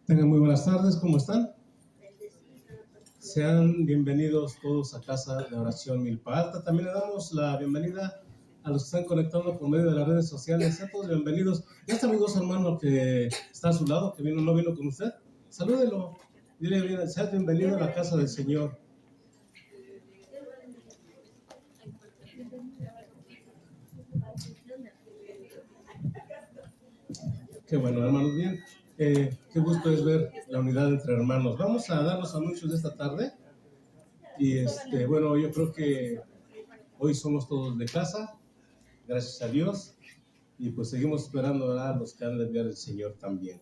Tengan muy buenas tardes, ¿cómo están? Sean bienvenidos todos a Casa de Oración Milpa Alta. También le damos la bienvenida a los que están conectando por medio de las redes sociales. Sean todos bienvenidos. Ya está mi dos hermano que está a su lado, que no vino con usted. Salúdelo. Dile bien, sea bienvenido a la casa del Señor. Qué bueno, hermanos, bien. Qué gusto es ver la unidad entre hermanos. Vamos a dar los anuncios de esta tarde. Y bueno, yo creo que hoy somos todos de casa, gracias a Dios. Y pues seguimos esperando a los que han de enviar el Señor también.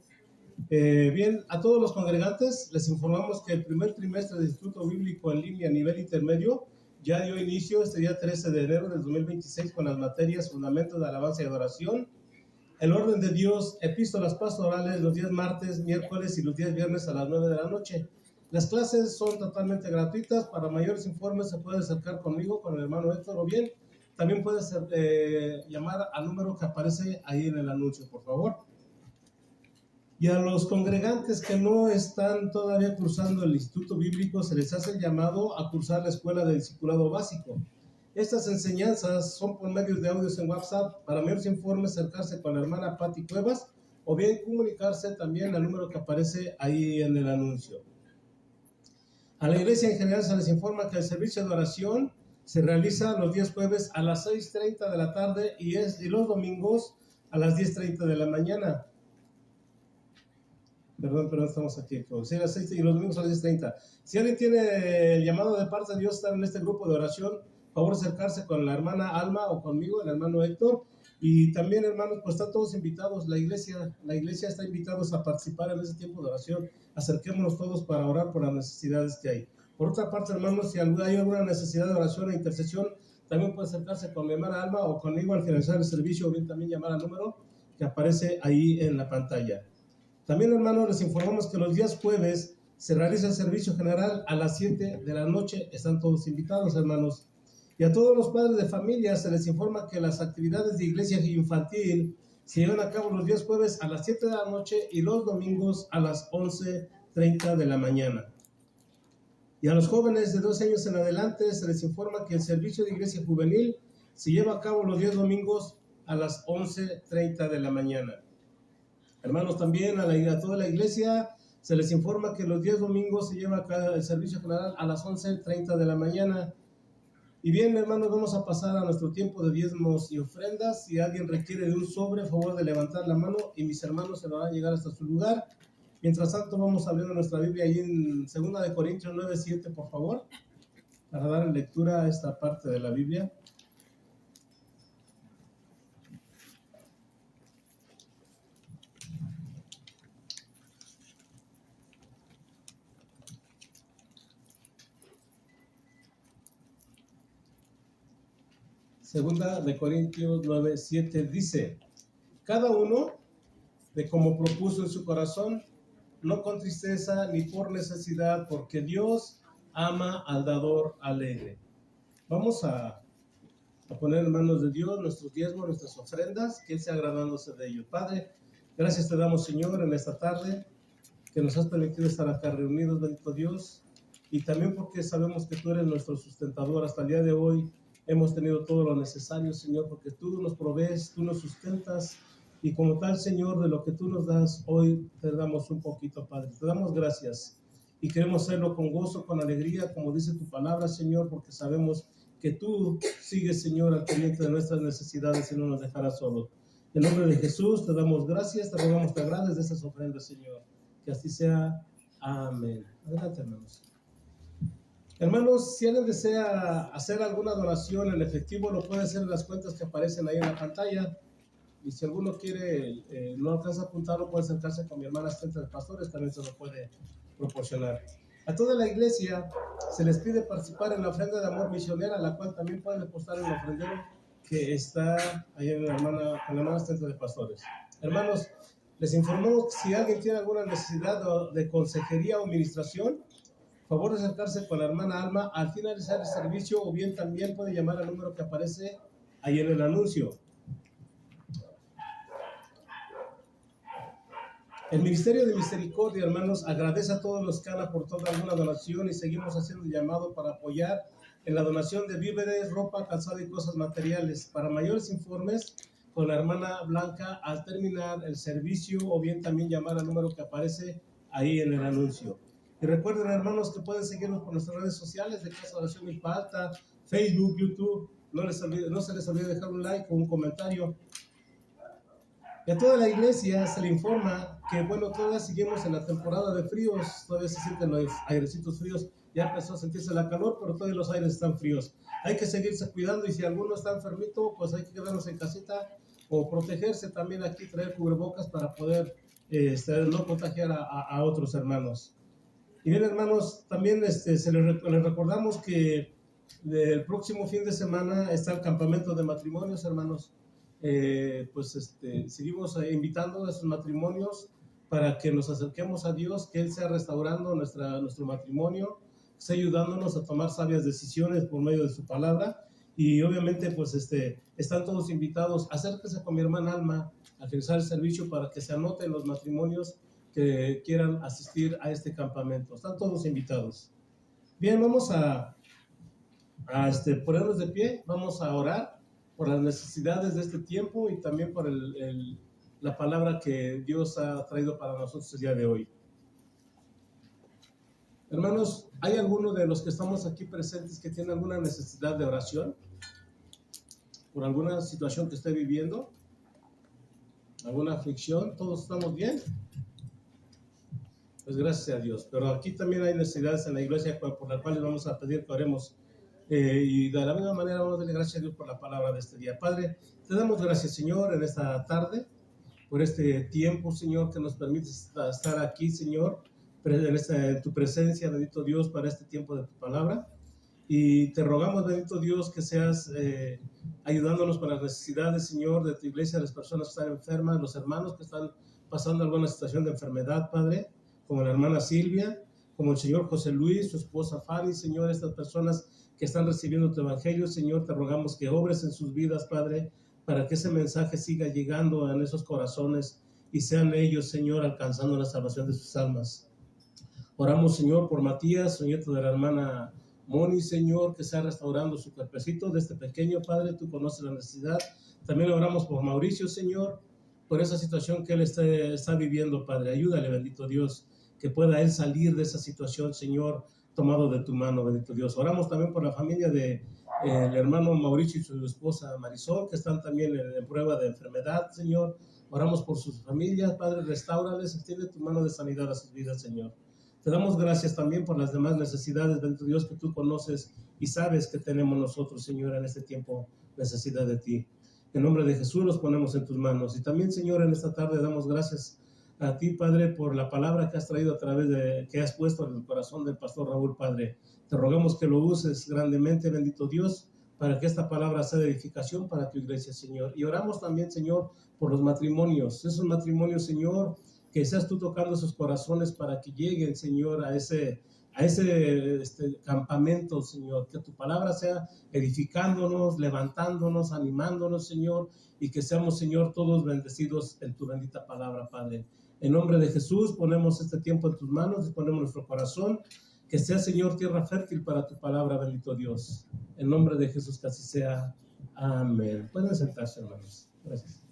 Bien, a todos los congregantes les informamos que el primer trimestre del Instituto Bíblico en línea a nivel intermedio ya dio inicio este día 13 de enero del 2026 con las materias Fundamentos de Alabanza y Adoración, el orden de Dios, epístolas pastorales los días martes, miércoles y los días viernes a las 9 de la noche. Las clases son totalmente gratuitas. Para mayores informes se puede acercar conmigo, con el hermano Héctor, o bien también puede llamar al número que aparece ahí en el anuncio, por favor. Y a los congregantes que no están todavía cursando el Instituto Bíblico, se les hace el llamado a cursar la Escuela de Discipulado Básico. Estas enseñanzas son por medios de audios en WhatsApp. Para mayores informes, acercarse con la hermana Patti Cuevas, o bien comunicarse también al número que aparece ahí en el anuncio. A la iglesia en general se les informa que el servicio de oración se realiza los días jueves a las 6:30 de la tarde y los domingos a las 10:30 de la mañana. Perdón, estamos aquí. Sí, a las 6 y los domingos a las 10:30. Si alguien tiene el llamado de parte de Dios estar en este grupo de oración, favor acercarse con la hermana Alma o conmigo, el hermano Héctor. Y también, hermanos, pues están todos invitados. La iglesia está invitados a participar en ese tiempo de oración. Acerquémonos todos para orar por las necesidades que hay. Por otra parte, hermanos, si hay alguna necesidad de oración e intercesión, también puede acercarse con mi hermana Alma o conmigo al finalizar el servicio, o bien también llamar al número que aparece ahí en la pantalla. También, hermanos, les informamos que los días jueves se realiza el servicio general a las 7 de la noche. Están todos invitados, hermanos. Y a todos los padres de familia se les informa que las actividades de iglesia infantil se llevan a cabo los días jueves a las 7 de la noche y los domingos a las 11:30 de la mañana. Y a los jóvenes de 12 años en adelante se les informa que el servicio de iglesia juvenil se lleva a cabo los días domingos a las 11:30 de la mañana. Hermanos, también a toda la iglesia se les informa que los días domingos se lleva a cabo el servicio general a las 11:30 de la mañana. Y bien, hermanos, vamos a pasar a nuestro tiempo de diezmos y ofrendas. Si alguien requiere de un sobre, favor de levantar la mano y mis hermanos se lo van a llegar hasta su lugar. Mientras tanto, vamos abriendo nuestra Biblia ahí en 2 de Corintios 9:7, por favor, para dar lectura a esta parte de la Biblia. Segunda de Corintios 9:7 dice: cada uno de como propuso en su corazón, no con tristeza ni por necesidad, porque Dios ama al dador alegre. Vamos a poner en manos de Dios nuestros diezmos, nuestras ofrendas, que Él sea agradándose de ellos. Padre, gracias te damos, Señor, en esta tarde, que nos has permitido estar acá reunidos, bendito Dios, y también porque sabemos que tú eres nuestro sustentador. Hasta el día de hoy hemos tenido todo lo necesario, Señor, porque tú nos provees, tú nos sustentas, y como tal, Señor, de lo que tú nos das, hoy te damos un poquito, Padre. Te damos gracias y queremos hacerlo con gozo, con alegría, como dice tu palabra, Señor, porque sabemos que tú sigues, Señor, al pendiente de nuestras necesidades y no nos dejarás solos. En nombre de Jesús te damos gracias, te rogamos que agrades de estas ofrendas, Señor. Que así sea. Amén. Adelante, hermanos. Hermanos, si alguien desea hacer alguna donación en efectivo, lo puede hacer en las cuentas que aparecen ahí en la pantalla. Y si alguno quiere, no alcanza a apuntarlo, puede acercarse con mi hermana asistente de pastores, también se lo puede proporcionar. A toda la iglesia se les pide participar en la ofrenda de amor misionera, la cual también pueden depositar en el ofrendero que está ahí en la hermana asistente de pastores. Hermanos, les informamos que si alguien tiene alguna necesidad de consejería o administración, favor de acercarse con la hermana Alma al finalizar el servicio, o bien también puede llamar al número que aparece ahí en el anuncio. El Ministerio de Misericordia, hermanos, agradece a todos los que han aportado alguna donación y seguimos haciendo el llamado para apoyar en la donación de víveres, ropa, calzado y cosas materiales. Para mayores informes, con la hermana Blanca al terminar el servicio, o bien también llamar al número que aparece ahí en el anuncio. Y recuerden, hermanos, que pueden seguirnos por nuestras redes sociales de Casa de Oración Milpa Alta, Facebook, YouTube. No se les olvide dejar un like o un comentario. Y a toda la iglesia se le informa que, bueno, todavía seguimos en la temporada de fríos, todavía se sienten los airecitos fríos, ya empezó a sentirse la calor, pero todavía los aires están fríos. Hay que seguirse cuidando y si alguno está enfermito, pues hay que quedarnos en casita o protegerse también aquí, traer cubrebocas para poder no contagiar a otros hermanos. Y bien, hermanos, también les recordamos que el próximo fin de semana está el campamento de matrimonios, hermanos. Seguimos invitando a esos matrimonios para que nos acerquemos a Dios, que Él sea restaurando nuestro matrimonio, sea ayudándonos a tomar sabias decisiones por medio de su palabra. Y obviamente, pues están todos invitados. Acérquense con mi hermana Alma al finalizar el servicio para que se anoten los matrimonios que quieran asistir a este campamento. Están todos invitados. Bien, vamos a ponernos de pie, vamos a orar por las necesidades de este tiempo y también por la palabra que Dios ha traído para nosotros el día de hoy. Hermanos, ¿hay alguno de los que estamos aquí presentes que tiene alguna necesidad de oración? ¿Por alguna situación que esté viviendo? ¿Alguna aflicción? ¿Todos estamos bien? Pues gracias a Dios. Pero aquí también hay necesidades en la iglesia por las cuales vamos a pedir que oremos. Y de la misma manera vamos a darle gracias a Dios por la palabra de este día. Padre, te damos gracias, Señor, en esta tarde, por este tiempo, Señor, que nos permite estar aquí, Señor, en tu presencia, bendito Dios, para este tiempo de tu palabra. Y te rogamos, bendito Dios, que seas ayudándonos para las necesidades, Señor, de tu iglesia, las personas que están enfermas, los hermanos que están pasando alguna situación de enfermedad, Padre, como la hermana Silvia, como el señor José Luis, su esposa Fanny, Señor, estas personas que están recibiendo tu evangelio, Señor, te rogamos que obres en sus vidas, Padre, para que ese mensaje siga llegando en esos corazones y sean ellos, Señor, alcanzando la salvación de sus almas. Oramos, Señor, por Matías, su nieto de la hermana Moni, Señor, que sea restaurando su cuerpecito de este pequeño, Padre, tú conoces la necesidad. También oramos por Mauricio, Señor, por esa situación que él está viviendo, Padre. Ayúdale, bendito Dios, que pueda él salir de esa situación, Señor, tomado de tu mano, bendito Dios. Oramos también por la familia de el hermano Mauricio y su esposa Marisol, que están también en prueba de enfermedad, Señor. Oramos por sus familias, Padre, restáurales, extiende tu mano de sanidad a sus vidas, Señor. Te damos gracias también por las demás necesidades, bendito Dios, que tú conoces y sabes que tenemos nosotros, Señor, en este tiempo, necesidad de ti. En nombre de Jesús los ponemos en tus manos. Y también, Señor, en esta tarde damos gracias a ti, Padre, por la palabra que has traído que has puesto en el corazón del pastor Raúl, Padre. Te rogamos que lo uses grandemente, bendito Dios, para que esta palabra sea de edificación para tu iglesia, Señor. Y oramos también, Señor, por los matrimonios. Esos matrimonios, Señor, que seas tú tocando sus corazones para que lleguen, Señor, a ese campamento, Señor, que tu palabra sea edificándonos, levantándonos, animándonos, Señor, y que seamos, Señor, todos bendecidos en tu bendita palabra, Padre. En nombre de Jesús ponemos este tiempo en tus manos, disponemos nuestro corazón, que sea, Señor, tierra fértil para tu palabra, bendito Dios. En nombre de Jesús que así sea. Amén. Pueden sentarse, hermanos. Gracias.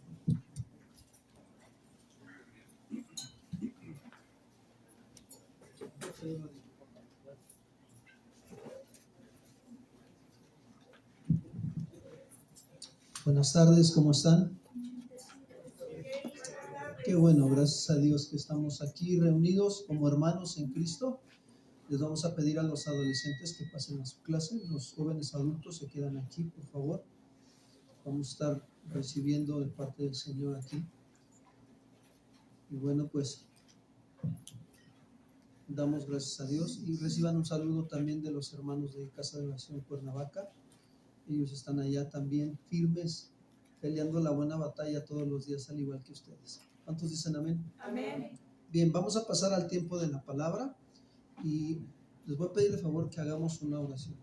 Buenas tardes, ¿cómo están? Qué bueno, gracias a Dios que estamos aquí reunidos como hermanos en Cristo. Les vamos a pedir a los adolescentes que pasen a su clase, los jóvenes adultos se quedan aquí, por favor. Vamos a estar recibiendo de parte del Señor aquí. Y bueno, pues damos gracias a Dios y reciban un saludo también de los hermanos de Casa de Oración Cuernavaca. Ellos están allá también firmes, peleando la buena batalla todos los días, al igual que ustedes. ¿Cuántos dicen amén? Amén. Bien, vamos a pasar al tiempo de la palabra y les voy a pedir de favor que hagamos una oración.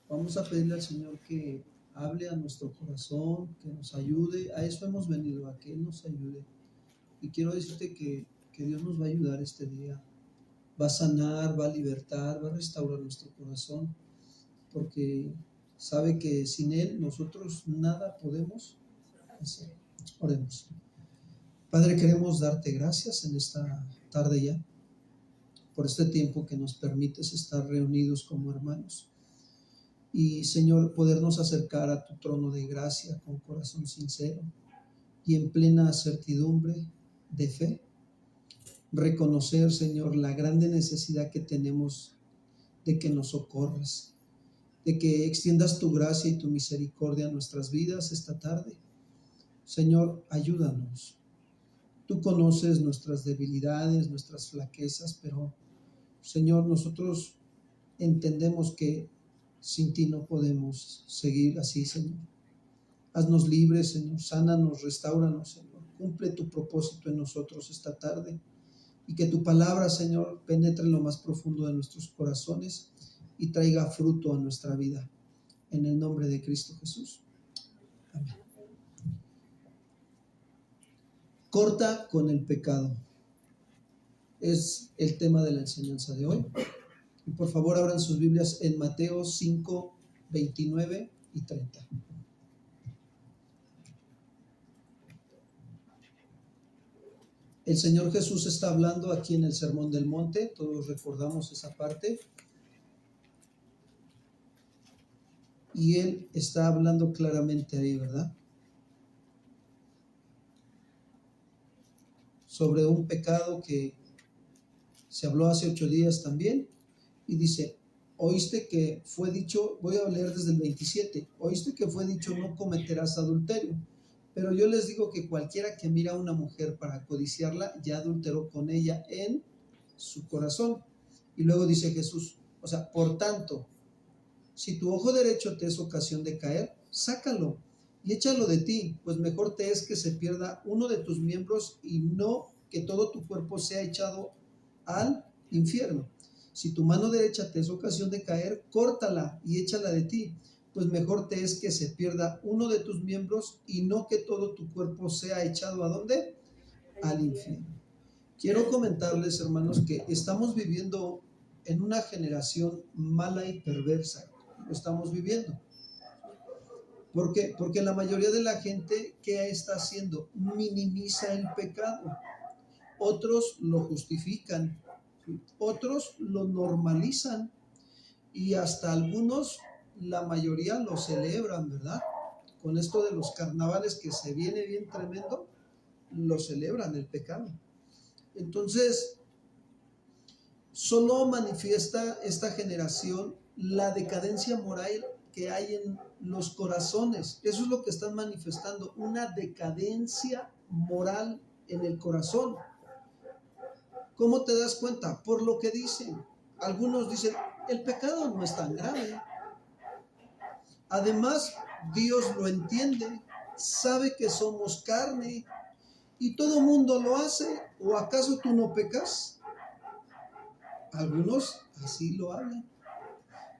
Vamos a pedirle al Señor que hable a nuestro corazón, que nos ayude. A eso hemos venido, a que Él nos ayude Y quiero decirte que Dios nos va a ayudar este día. Va a sanar, va a libertar, va a restaurar nuestro corazón, porque sabe que sin Él nosotros nada podemos hacer. Oremos. Padre, queremos darte gracias en esta tarde ya, por este tiempo que nos permites estar reunidos como hermanos. Y Señor, podernos acercar a tu trono de gracia con corazón sincero y en plena certidumbre de fe. Reconocer, Señor, la grande necesidad que tenemos de que nos socorras, de que extiendas tu gracia y tu misericordia a nuestras vidas esta tarde. Señor, ayúdanos. Tú conoces nuestras debilidades, nuestras flaquezas, pero Señor, nosotros entendemos que sin ti no podemos seguir así, Señor. Haznos libres, Señor. Sánanos, restáuranos, Señor. Cumple tu propósito en nosotros esta tarde. Y que tu palabra, Señor, penetre en lo más profundo de nuestros corazones y traiga fruto a nuestra vida. En el nombre de Cristo Jesús. Amén. Corta con el pecado. Es el tema de la enseñanza de hoy. Y por favor abran sus Biblias en Mateo 5, 29 y 30. El Señor Jesús está hablando aquí en el Sermón del Monte, todos recordamos esa parte. Y Él está hablando claramente ahí, ¿verdad? Sobre un pecado que se habló hace 8 días también. Y dice, oíste que fue dicho, voy a leer desde el 27, oíste que fue dicho, no cometerás adulterio. Pero yo les digo que cualquiera que mira a una mujer para codiciarla, ya adulteró con ella en su corazón. Y luego dice Jesús, o sea, por tanto, si tu ojo derecho te es ocasión de caer, sácalo y échalo de ti, pues mejor te es que se pierda uno de tus miembros y no que todo tu cuerpo sea echado al infierno. Si tu mano derecha te es ocasión de caer, córtala y échala de ti, pues mejor te es que se pierda uno de tus miembros y no que todo tu cuerpo sea echado ¿a dónde? Al infierno. Quiero comentarles, hermanos, que estamos viviendo en una generación mala y perversa. Lo estamos viviendo. ¿Por qué? Porque la mayoría de la gente, ¿qué está haciendo? Minimiza el pecado. Otros lo justifican, otros lo normalizan y hasta algunos, la mayoría lo celebran, ¿verdad? Con esto de los carnavales que se viene bien tremendo, lo celebran el pecado. Entonces, solo manifiesta esta generación la decadencia moral que hay en los corazones. Eso es lo que están manifestando, una decadencia moral en el corazón. ¿Cómo te das cuenta? Por lo que dicen. Algunos dicen, el pecado no es tan grave. Además, Dios lo entiende, sabe que somos carne y todo mundo lo hace. ¿O acaso tú no pecas? Algunos así lo hablan.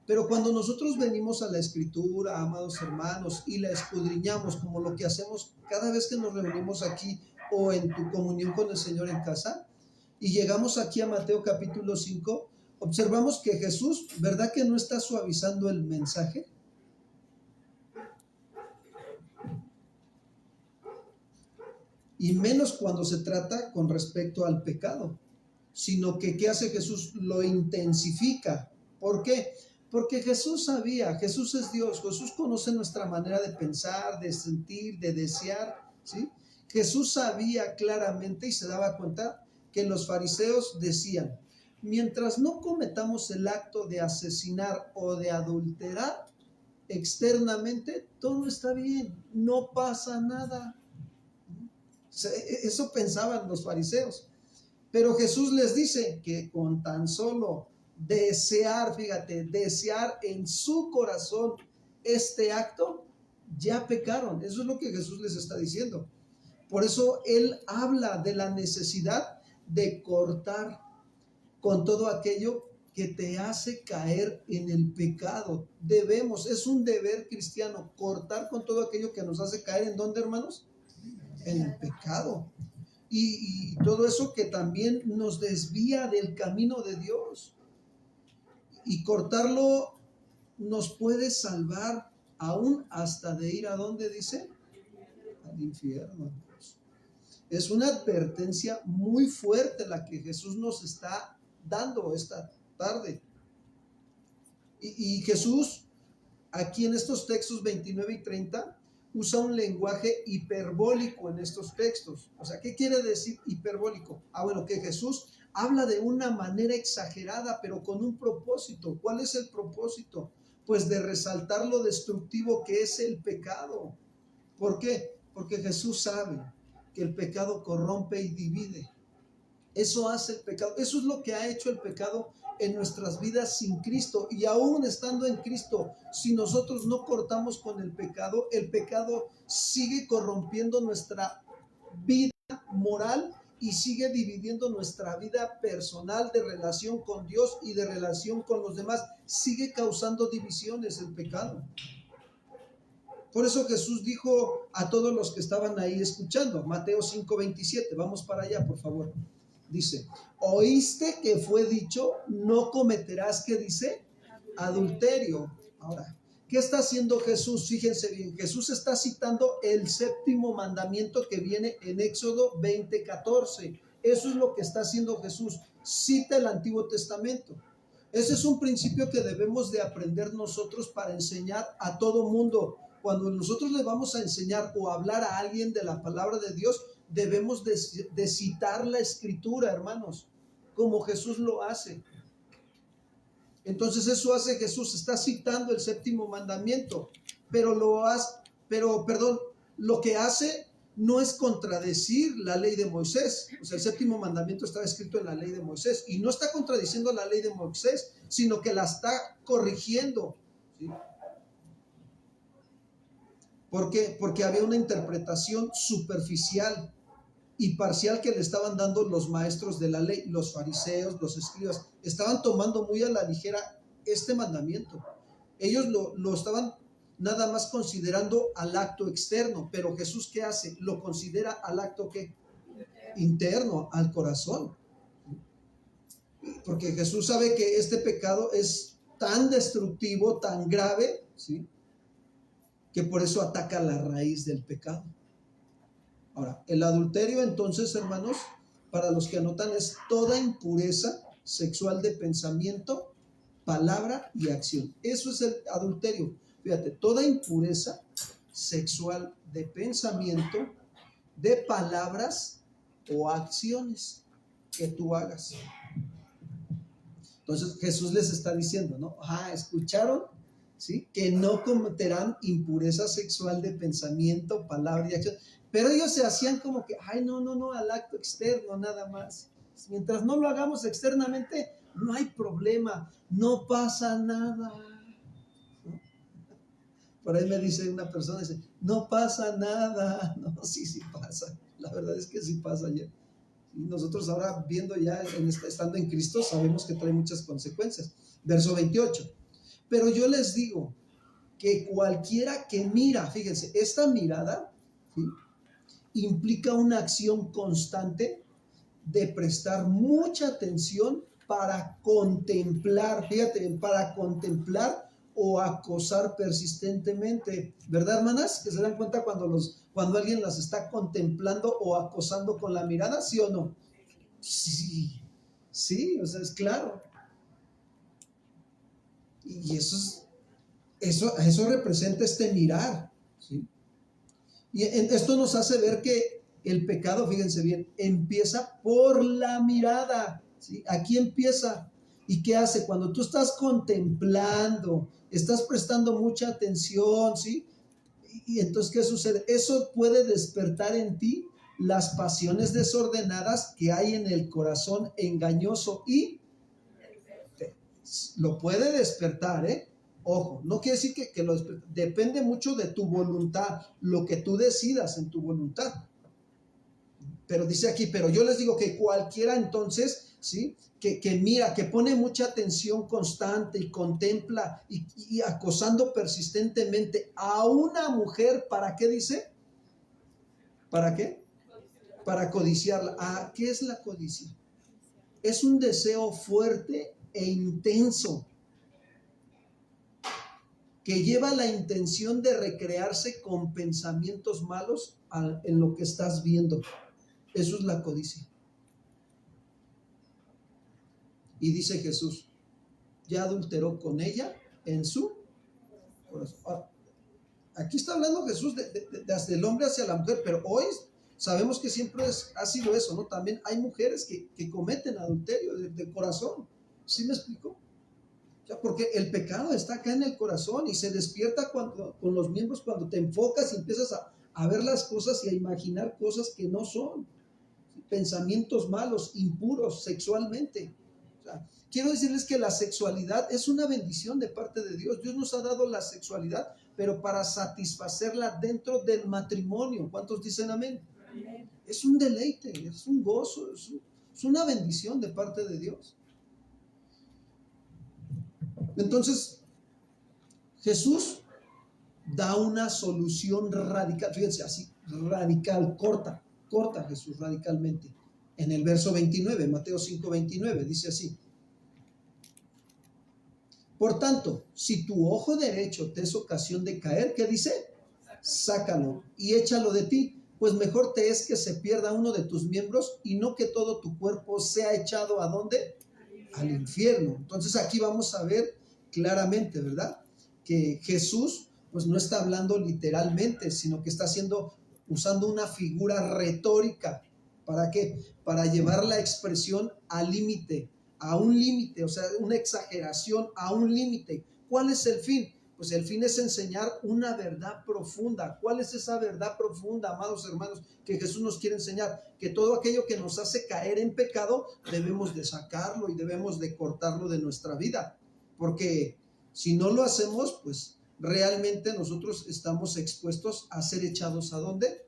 Pero cuando nosotros venimos a la Escritura, amados hermanos, y la escudriñamos como lo que hacemos cada vez que nos reunimos aquí o en tu comunión con el Señor en casa, y llegamos aquí a Mateo capítulo 5, observamos que Jesús, ¿verdad que no está suavizando el mensaje? Y menos cuando se trata con respecto al pecado, sino que ¿qué hace Jesús? Lo intensifica. ¿Por qué? Porque Jesús sabía, Jesús es Dios, Jesús conoce nuestra manera de pensar, de sentir, de desear, ¿sí? Jesús sabía claramente y se daba cuenta que los fariseos decían, mientras no cometamos el acto de asesinar o de adulterar externamente, todo está bien, no pasa nada. Eso pensaban los fariseos. Pero Jesús les dice que con tan solo desear, fíjate, desear en su corazón este acto, ya pecaron. Eso es lo que Jesús les está diciendo. Por eso Él habla de la necesidad de cortar con todo aquello que te hace caer en el pecado. Debemos, es un deber cristiano, cortar con todo aquello que nos hace caer. ¿En dónde, hermanos? En el pecado. y todo eso que también nos desvía del camino de Dios. Y cortarlo nos puede salvar aún hasta de ir a donde dice, al infierno. Es una advertencia muy fuerte la que Jesús nos está dando esta tarde. Y Jesús, aquí en estos textos 29 y 30, usa un lenguaje hiperbólico en estos textos. O sea, ¿qué quiere decir hiperbólico? Bueno, que Jesús habla de una manera exagerada, pero con un propósito. ¿Cuál es el propósito? Pues de resaltar lo destructivo que es el pecado. ¿Por qué? Porque Jesús sabe que el pecado corrompe y divide. Eso hace el pecado. Eso es lo que ha hecho el pecado en nuestras vidas sin Cristo. Y aún estando en Cristo, si nosotros no cortamos con el pecado sigue corrompiendo nuestra vida moral y sigue dividiendo nuestra vida personal de relación con Dios y de relación con los demás. Sigue causando divisiones el pecado. Por eso Jesús dijo a todos los que estaban ahí escuchando, Mateo 5:27, vamos para allá, por favor. Dice, oíste que fue dicho, no cometerás, ¿qué dice? Adulterio. Ahora, ¿qué está haciendo Jesús? Fíjense bien, Jesús está citando el séptimo mandamiento que viene en Éxodo 20:14. Eso es lo que está haciendo Jesús. Cita el Antiguo Testamento. Ese es un principio que debemos de aprender nosotros para enseñar a todo mundo. Cuando nosotros le vamos a enseñar o hablar a alguien de la palabra de Dios, debemos de citar la escritura, hermanos, como Jesús lo hace. Entonces eso hace Jesús, está citando el séptimo mandamiento, pero lo que hace no es contradecir la ley de Moisés. O sea, el séptimo mandamiento está escrito en la ley de Moisés y no está contradiciendo la ley de Moisés, sino que la está corrigiendo, ¿sí? ¿Por qué? Porque había una interpretación superficial y parcial que le estaban dando los maestros de la ley, los fariseos, los escribas. Estaban tomando muy a la ligera este mandamiento. Ellos lo estaban nada más considerando al acto externo, pero Jesús, ¿qué hace? Lo considera al acto ¿qué? Interno, al corazón. Porque Jesús sabe que este pecado es tan destructivo, tan grave, ¿sí?, que por eso ataca la raíz del pecado. Ahora, el adulterio entonces, hermanos, para los que anotan, es toda impureza sexual de pensamiento, palabra y acción. Eso es el adulterio. Fíjate, toda impureza sexual de pensamiento, de palabras o acciones que tú hagas. Entonces Jesús les está diciendo, ¿no? ¿Escucharon? ¿Sí? Que no cometerán impureza sexual de pensamiento, palabra y acción. Pero ellos se hacían como que, no, al acto externo nada más. Mientras no lo hagamos externamente, no hay problema, no pasa nada. ¿No? Por ahí me dice una persona, dice, no pasa nada. No, sí pasa. La verdad es que sí pasa ya. Y nosotros ahora viendo ya, estando en Cristo, sabemos que trae muchas consecuencias. Verso 28. Pero yo les digo que cualquiera que mira, fíjense, esta mirada, ¿sí?, implica una acción constante de prestar mucha atención para contemplar, fíjate, para contemplar o acosar persistentemente, ¿verdad, hermanas? Que se dan cuenta cuando alguien las está contemplando o acosando con la mirada, ¿sí o no? Sí, o sea, es claro. Y eso representa este mirar, ¿sí? Y esto nos hace ver que el pecado, fíjense bien, empieza por la mirada, ¿sí? Aquí empieza. ¿Y qué hace? Cuando tú estás contemplando, estás prestando mucha atención, ¿sí? Y entonces, ¿qué sucede? Eso puede despertar en ti las pasiones desordenadas que hay en el corazón engañoso y lo puede despertar, ¿eh? Ojo, no quiere decir que lo depende mucho de tu voluntad, lo que tú decidas en tu voluntad. Pero dice aquí, pero yo les digo que cualquiera entonces, ¿sí?, que mira, que pone mucha atención constante y contempla y acosando persistentemente a una mujer, ¿para qué dice? ¿Para qué? para codiciarla. Ah, ¿qué es la codicia? Es un deseo fuerte e intenso que lleva la intención de recrearse con pensamientos malos en lo que estás viendo. Eso es la codicia. Y dice Jesús, ya adulteró con ella en su corazón. Ahora, aquí está hablando Jesús desde el hombre hacia la mujer, pero hoy sabemos que siempre ha sido eso, ¿no? También hay mujeres que cometen adulterio de corazón. ¿Sí me explico? O sea, porque el pecado está acá en el corazón y se despierta con los miembros cuando te enfocas y empiezas a ver las cosas y a imaginar cosas que no son. Pensamientos malos, impuros sexualmente. O sea, quiero decirles que la sexualidad es una bendición de parte de Dios. Dios nos ha dado la sexualidad, pero para satisfacerla dentro del matrimonio. ¿Cuántos dicen amén? Amén. Es un deleite, es un gozo, es una bendición de parte de Dios. Entonces, Jesús da una solución radical, fíjense así, radical, corta Jesús radicalmente. En el verso 29, Mateo 5:29, dice así: por tanto, si tu ojo derecho te es ocasión de caer, ¿qué dice? Sácalo y échalo de ti, pues mejor te es que se pierda uno de tus miembros y no que todo tu cuerpo sea echado ¿a dónde? Al infierno. Entonces aquí vamos a ver claramente, ¿verdad? Que Jesús pues no está hablando literalmente, sino que está usando una figura retórica. ¿Para qué? Para llevar la expresión al límite, a un límite, o sea, una exageración a un límite. ¿Cuál es el fin? Pues el fin es enseñar una verdad profunda. ¿Cuál es esa verdad profunda, amados hermanos, que Jesús nos quiere enseñar? Que todo aquello que nos hace caer en pecado, debemos de sacarlo y debemos de cortarlo de nuestra vida. Porque si no lo hacemos, pues realmente nosotros estamos expuestos a ser echados ¿a dónde?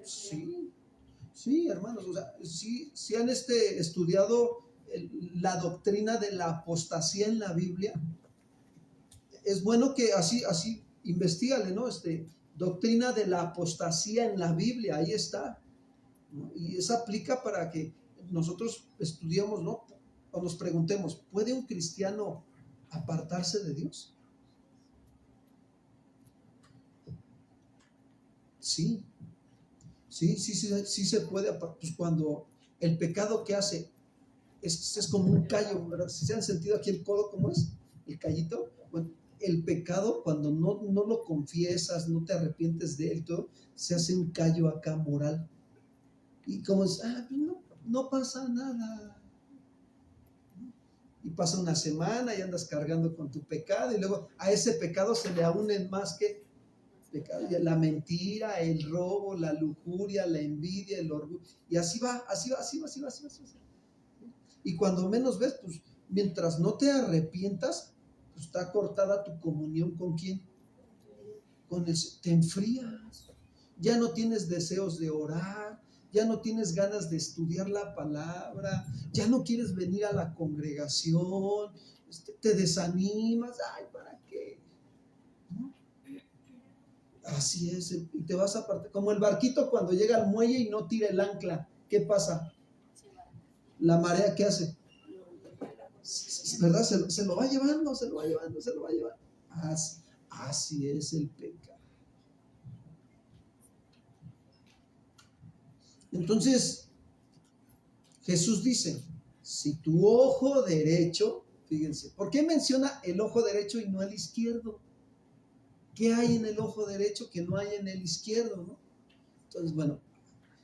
Sí, hermanos, o sea, si han estudiado la doctrina de la apostasía en la Biblia, es bueno que así investígale, ¿no? Doctrina de la apostasía en la Biblia, ahí está, ¿no? Y eso aplica para que nosotros estudiemos, ¿no? O nos preguntemos, ¿puede un cristiano apartarse de Dios? Sí se puede, pues cuando el pecado que hace es como un callo, ¿verdad? Si se han sentido aquí el codo, ¿cómo es? El callito. Bueno, el pecado, cuando no lo confiesas, no te arrepientes de él, todo, se hace un callo acá moral. Y como es, pues no pasa nada. Y pasa una semana y andas cargando con tu pecado, y luego a ese pecado se le unen más que pecado, la mentira, el robo, la lujuria, la envidia, el orgullo, y así va. Y cuando menos ves, pues mientras no te arrepientas, pues está cortada tu comunión ¿con quién? Te enfrías, ya no tienes deseos de orar, ya no tienes ganas de estudiar la palabra, ya no quieres venir a la congregación, te desanimas, ¿para qué? ¿No? Así es, y te vas a partir, como el barquito cuando llega al muelle y no tira el ancla, ¿qué pasa? La marea, ¿qué hace? ¿Verdad? Se lo va llevando. Así es el pecado. Entonces, Jesús dice, si tu ojo derecho, fíjense, ¿por qué menciona el ojo derecho y no el izquierdo? ¿Qué hay en el ojo derecho que no hay en el izquierdo, no? Entonces, bueno,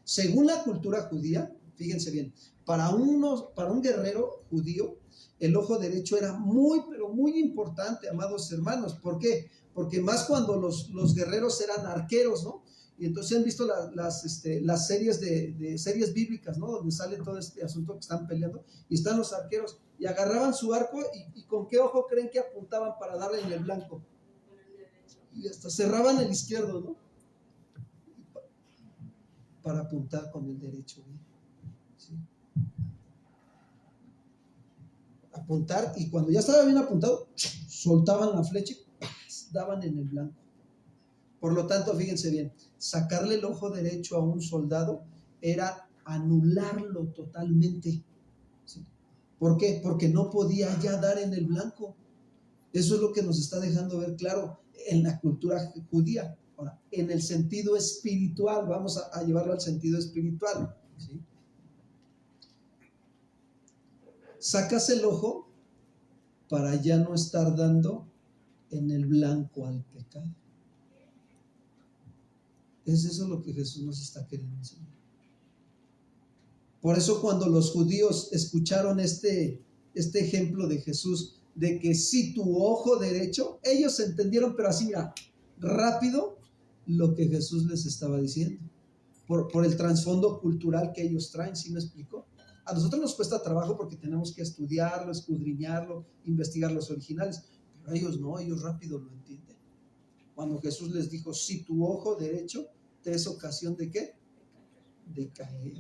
según la cultura judía, fíjense bien, para un guerrero judío, el ojo derecho era muy, pero muy importante, amados hermanos. ¿Por qué? Porque más cuando los guerreros eran arqueros, ¿no? Y entonces han visto las series de series bíblicas, ¿no? Donde sale todo este asunto que están peleando, y están los arqueros, y agarraban su arco, y ¿con qué ojo creen que apuntaban para darle en el blanco? Y hasta cerraban el izquierdo, ¿no? Para apuntar con el derecho, ¿sí? Apuntar, y cuando ya estaba bien apuntado, soltaban la flecha y daban en el blanco. Por lo tanto, fíjense bien, sacarle el ojo derecho a un soldado era anularlo totalmente. ¿Sí? ¿Por qué? Porque no podía ya dar en el blanco. Eso es lo que nos está dejando ver claro en la cultura judía. Ahora, en el sentido espiritual, vamos a llevarlo al sentido espiritual. ¿Sí? Sacas el ojo para ya no estar dando en el blanco al pecado. Es eso lo que Jesús nos está queriendo enseñar. Por eso cuando los judíos escucharon este ejemplo de Jesús, de que si tu ojo derecho, ellos entendieron, pero así, mira, rápido, lo que Jesús les estaba diciendo, por el trasfondo cultural que ellos traen. ¿Sí me explico? A nosotros nos cuesta trabajo porque tenemos que estudiarlo, escudriñarlo, investigar los originales, pero ellos no, ellos rápido lo entienden. Cuando Jesús les dijo, si tu ojo derecho te es ocasión de ¿qué? De caer.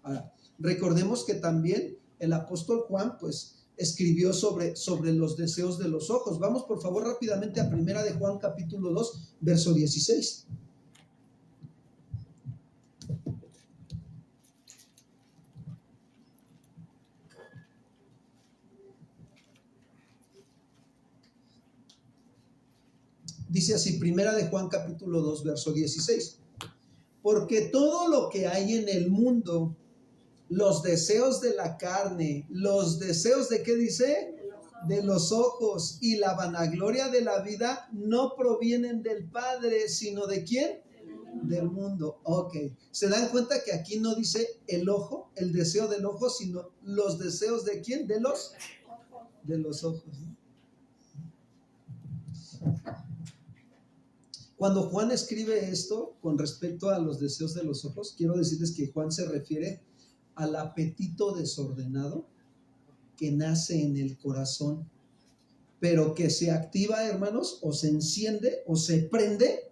Ahora, recordemos que también el apóstol Juan, pues, escribió sobre los deseos de los ojos. Vamos, por favor, rápidamente a Primera de Juan, capítulo 2, verso 16. Dice así, Primera de Juan, capítulo 2, verso 16. Porque todo lo que hay en el mundo, los deseos de la carne, los deseos de ¿qué dice? De los ojos y la vanagloria de la vida no provienen del Padre, sino ¿de quién? Del mundo. Ok. ¿Se dan cuenta que aquí no dice el ojo, el deseo del ojo, sino los deseos de quién? De los ojos, ¿no? Cuando Juan escribe esto con respecto a los deseos de los ojos, quiero decirles que Juan se refiere al apetito desordenado que nace en el corazón, pero que se activa, hermanos, o se enciende o se prende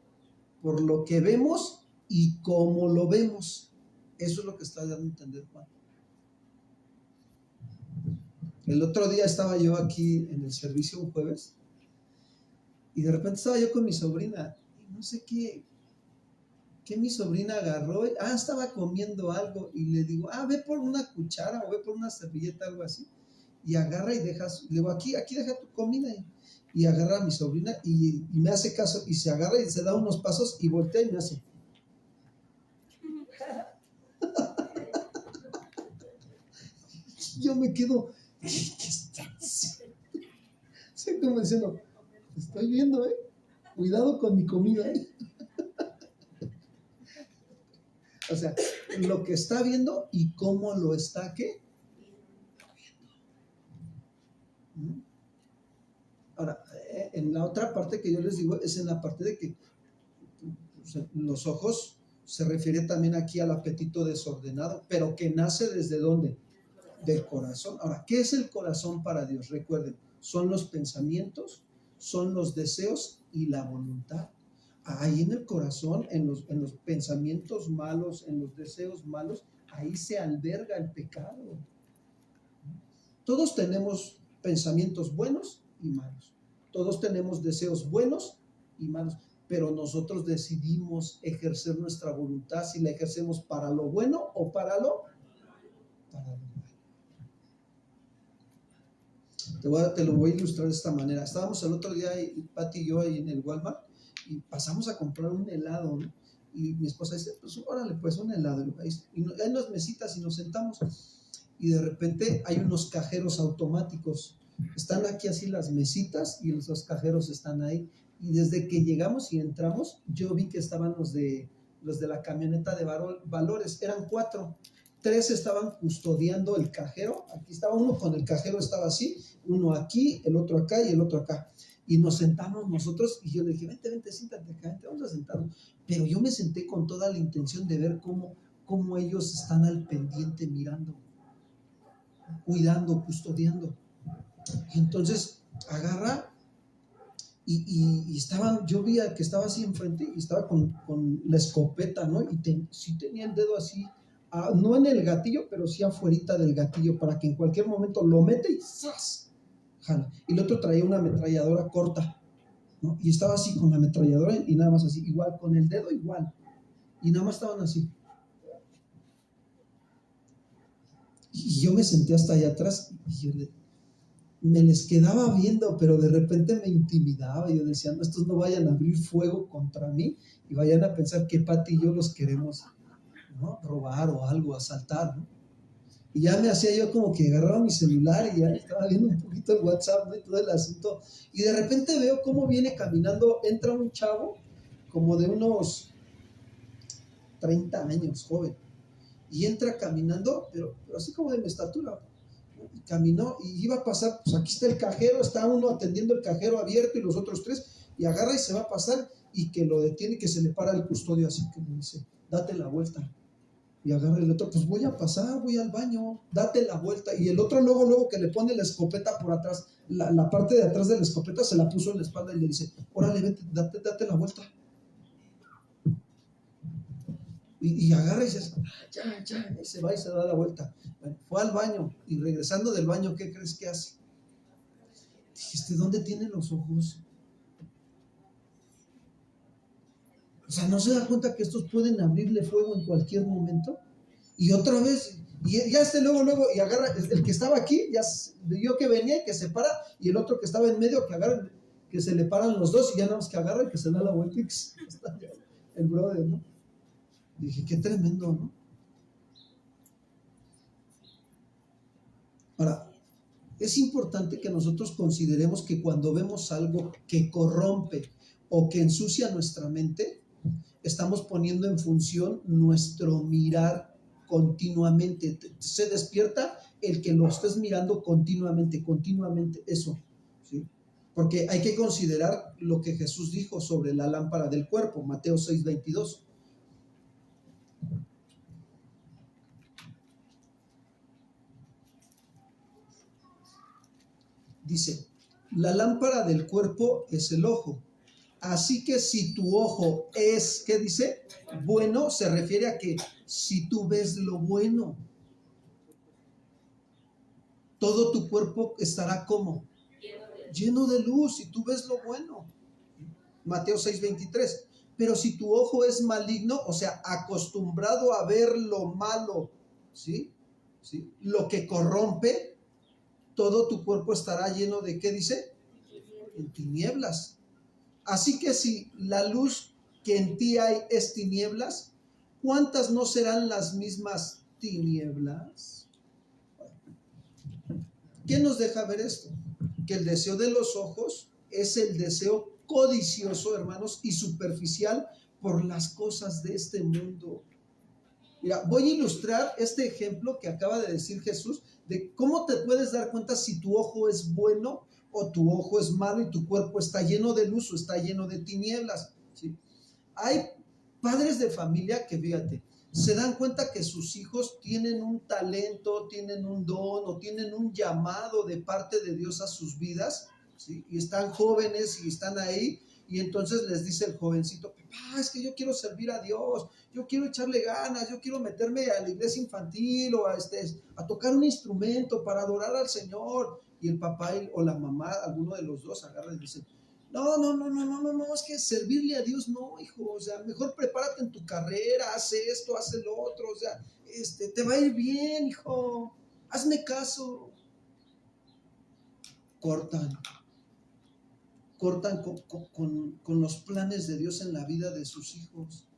por lo que vemos y cómo lo vemos. Eso es lo que está dando a entender Juan. El otro día estaba yo aquí en el servicio un jueves y de repente estaba yo con mi sobrina y no sé qué mi sobrina agarró, estaba comiendo algo y le digo, ve por una cuchara o ve por una servilleta, algo así, y agarra y deja, le digo, aquí deja tu comida, y agarra a mi sobrina y me hace caso y se agarra y se da unos pasos y voltea y me hace. Yo me quedo, ¿qué estás haciendo? O sea, como diciendo, estoy viendo, cuidado con mi comida, O sea, lo que está viendo y cómo lo está, ¿qué? viendo. Ahora, en la otra parte que yo les digo es en la parte de que los ojos se refiere también aquí al apetito desordenado, pero que nace ¿desde dónde? Del corazón. Ahora, ¿qué es el corazón para Dios? Recuerden, son los pensamientos, son los deseos y la voluntad. Ahí en el corazón, en los pensamientos malos, en los deseos malos, ahí se alberga el pecado. Todos tenemos pensamientos buenos y malos. Todos tenemos deseos buenos y malos, pero nosotros decidimos ejercer nuestra voluntad si la ejercemos para lo bueno o para lo malo. Te lo voy a ilustrar de esta manera. Estábamos el otro día, Pati y yo, ahí en el Walmart, y pasamos a comprar un helado, ¿no? Y mi esposa dice, pues órale, pues un helado. Y hay unas mesitas y nos sentamos. Y de repente hay unos cajeros automáticos. Están aquí así las mesitas y los cajeros están ahí. Y desde que llegamos y entramos, yo vi que estaban los de la camioneta de valores. Eran 4. 3 estaban custodiando el cajero. Aquí estaba uno con el cajero, estaba así. Uno aquí, el otro acá y el otro acá. Y nos sentamos nosotros y yo le dije, vente, siéntate acá, vente, vamos a sentarnos. Pero yo me senté con toda la intención de ver cómo ellos están al pendiente mirando, cuidando, custodiando. Y entonces agarra y estaban, yo vi que estaba así enfrente y estaba con la escopeta, ¿no? Y sí tenía el dedo así, no en el gatillo, pero sí afuerita del gatillo, para que en cualquier momento lo mete y ¡zas! Jala. Y el otro traía una ametralladora corta, ¿no? Y estaba así con la ametralladora y nada más así, igual, con el dedo igual. Y nada más estaban así. Y yo me senté hasta allá atrás y me les quedaba viendo, pero de repente me intimidaba. Yo decía, no, estos no vayan a abrir fuego contra mí y vayan a pensar que Pati y yo los queremos, ¿no?, robar o algo, asaltar, ¿no? Y ya me hacía yo como que agarraba mi celular y ya estaba viendo un poquito el WhatsApp, ¿no?, y todo el asunto. Y de repente veo cómo viene caminando, entra un chavo como de unos 30 años, joven, y entra caminando, pero así como de mi estatura, ¿no? Y caminó y iba a pasar, pues aquí está el cajero, está uno atendiendo el cajero abierto y los otros tres, y agarra y se va a pasar, y que lo detiene y que se le para el custodio así, que le dice, date la vuelta. Y agarra el otro, pues voy a pasar, voy al baño, date la vuelta. Y el otro luego que le pone la escopeta por atrás, la parte de atrás de la escopeta se la puso en la espalda y le dice, órale, vete, date la vuelta. Y agarra y dice, ya, y se va y se da la vuelta. Bueno, fue al baño y regresando del baño, ¿qué crees que hace? Dijiste, ¿dónde tiene los ojos? O sea, ¿no se da cuenta que estos pueden abrirle fuego en cualquier momento? Y otra vez, y ya luego, y agarra, el que estaba aquí, ya vio que venía y que se para, y el otro que estaba en medio, que agarra, que se le paran los dos, y ya nada más que agarra y que se da la vuelta y que está el brother, ¿no? Y dije, qué tremendo, ¿no? Ahora, es importante que nosotros consideremos que cuando vemos algo que corrompe o que ensucia nuestra mente, estamos poniendo en función nuestro mirar continuamente. Se despierta el que lo estés mirando continuamente, eso, ¿sí? Porque hay que considerar lo que Jesús dijo sobre la lámpara del cuerpo, Mateo 6:22. Dice, la lámpara del cuerpo es el ojo. Así que si tu ojo es, ¿qué dice? Bueno, se refiere a que si tú ves lo bueno, todo tu cuerpo estará como lleno de luz, si tú ves lo bueno. Mateo 6:23. Pero si tu ojo es maligno, o sea, acostumbrado a ver lo malo, ¿sí? ¿Sí? Lo que corrompe, todo tu cuerpo estará lleno de, ¿qué dice? En tinieblas. Así que si la luz que en ti hay es tinieblas, ¿cuántas no serán las mismas tinieblas? ¿Qué nos deja ver esto? Que el deseo de los ojos es el deseo codicioso, hermanos, y superficial por las cosas de este mundo. Mira, voy a ilustrar este ejemplo que acaba de decir Jesús de cómo te puedes dar cuenta si tu ojo es bueno o tu ojo es malo y tu cuerpo está lleno de luz o está lleno de tinieblas, ¿sí? Hay padres de familia que, fíjate, se dan cuenta que sus hijos tienen un talento, tienen un don o tienen un llamado de parte de Dios a sus vidas, ¿sí? Y están jóvenes y están ahí, y entonces les dice el jovencito, papá, es que yo quiero servir a Dios, yo quiero echarle ganas, yo quiero meterme a la iglesia infantil o a tocar un instrumento para adorar al Señor. Y el papá o la mamá, alguno de los dos, agarra y dice, no, es que servirle a Dios no, hijo, o sea, mejor prepárate en tu carrera, haz esto, haz el otro, o sea, te va a ir bien, hijo, hazme caso. Cortan con los planes de Dios en la vida de sus hijos.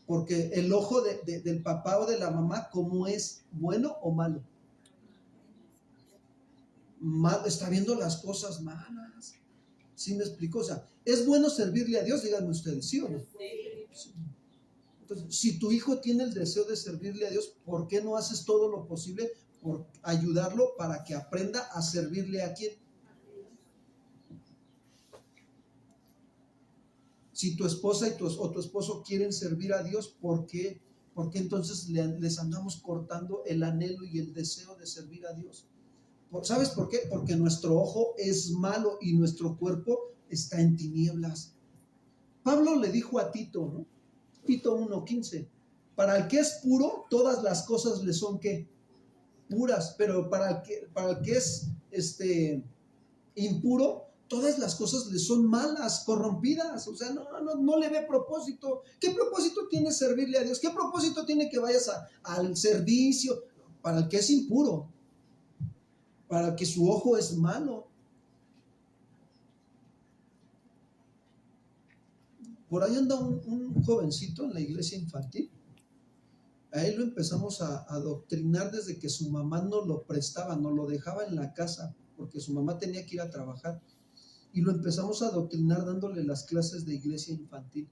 Porque el ojo del papá o de la mamá, ¿cómo es? ¿Bueno o malo? Está viendo las cosas malas. ¿Sí me explico? O sea, ¿es bueno servirle a Dios? Díganme ustedes, ¿sí o no? Sí. Entonces, si tu hijo tiene el deseo de servirle a Dios, ¿por qué no haces todo lo posible por ayudarlo para que aprenda a servirle a quién? Si tu esposa o tu esposo quieren servir a Dios, ¿por qué? Porque entonces les andamos cortando el anhelo y el deseo de servir a Dios. ¿Sabes por qué? Porque nuestro ojo es malo y nuestro cuerpo está en tinieblas. Pablo le dijo a Tito, ¿no? Tito 1:15, para el que es puro, todas las cosas le son, ¿qué? Puras, pero para el que es impuro, todas las cosas le son malas, corrompidas, o sea, no le ve propósito. ¿Qué propósito tiene servirle a Dios? ¿Qué propósito tiene que vayas al servicio? para el que es impuro, para el que su ojo es malo. Por ahí anda un jovencito en la iglesia infantil. A él lo empezamos a adoctrinar desde que su mamá no lo prestaba, no lo dejaba en la casa, porque su mamá tenía que ir a trabajar. Y lo empezamos a adoctrinar dándole las clases de iglesia infantil.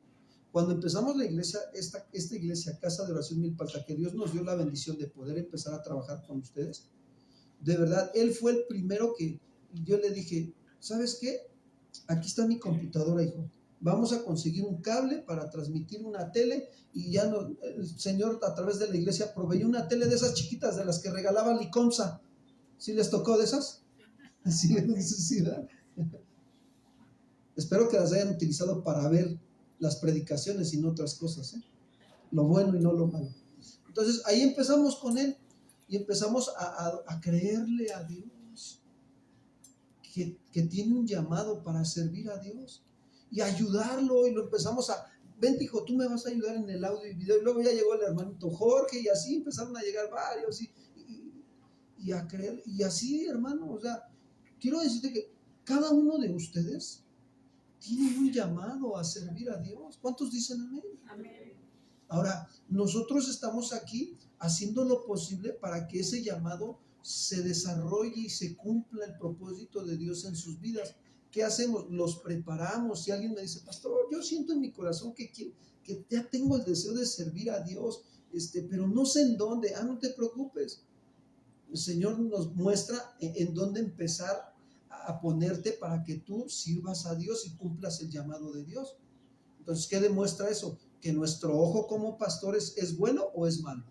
Cuando empezamos la iglesia, esta iglesia, Casa de Oración Milpalta, que Dios nos dio la bendición de poder empezar a trabajar con ustedes, de verdad, él fue el primero que yo le dije, ¿sabes qué? Aquí está mi computadora, hijo. Vamos a conseguir un cable para transmitir una tele y ya no, el Señor a través de la iglesia proveyó una tele de esas chiquitas de las que regalaba Liconza. ¿Sí les tocó de esas? Sí, sí, ¿verdad? Espero que las hayan utilizado para ver las predicaciones y no otras cosas, ¿eh? Lo bueno y no lo malo. Entonces ahí empezamos con él y empezamos a creerle a Dios que tiene un llamado para servir a Dios y ayudarlo, y lo empezamos a, ven hijo, tú me vas a ayudar en el audio y video, y luego ya llegó el hermanito Jorge y así empezaron a llegar varios y a creer, y así, hermano, o sea, quiero decirte que cada uno de ustedes tiene un llamado a servir a Dios. ¿Cuántos dicen amén? Amén. Ahora, nosotros estamos aquí haciendo lo posible para que ese llamado se desarrolle y se cumpla el propósito de Dios en sus vidas. ¿Qué hacemos? Los preparamos. Si alguien me dice, pastor, yo siento en mi corazón que ya tengo el deseo de servir a Dios, pero no sé en dónde. No te preocupes. El Señor nos muestra en dónde empezar a ponerte para que tú sirvas a Dios y cumplas el llamado de Dios. Entonces, ¿qué demuestra eso? Que nuestro ojo como pastores es bueno o es malo.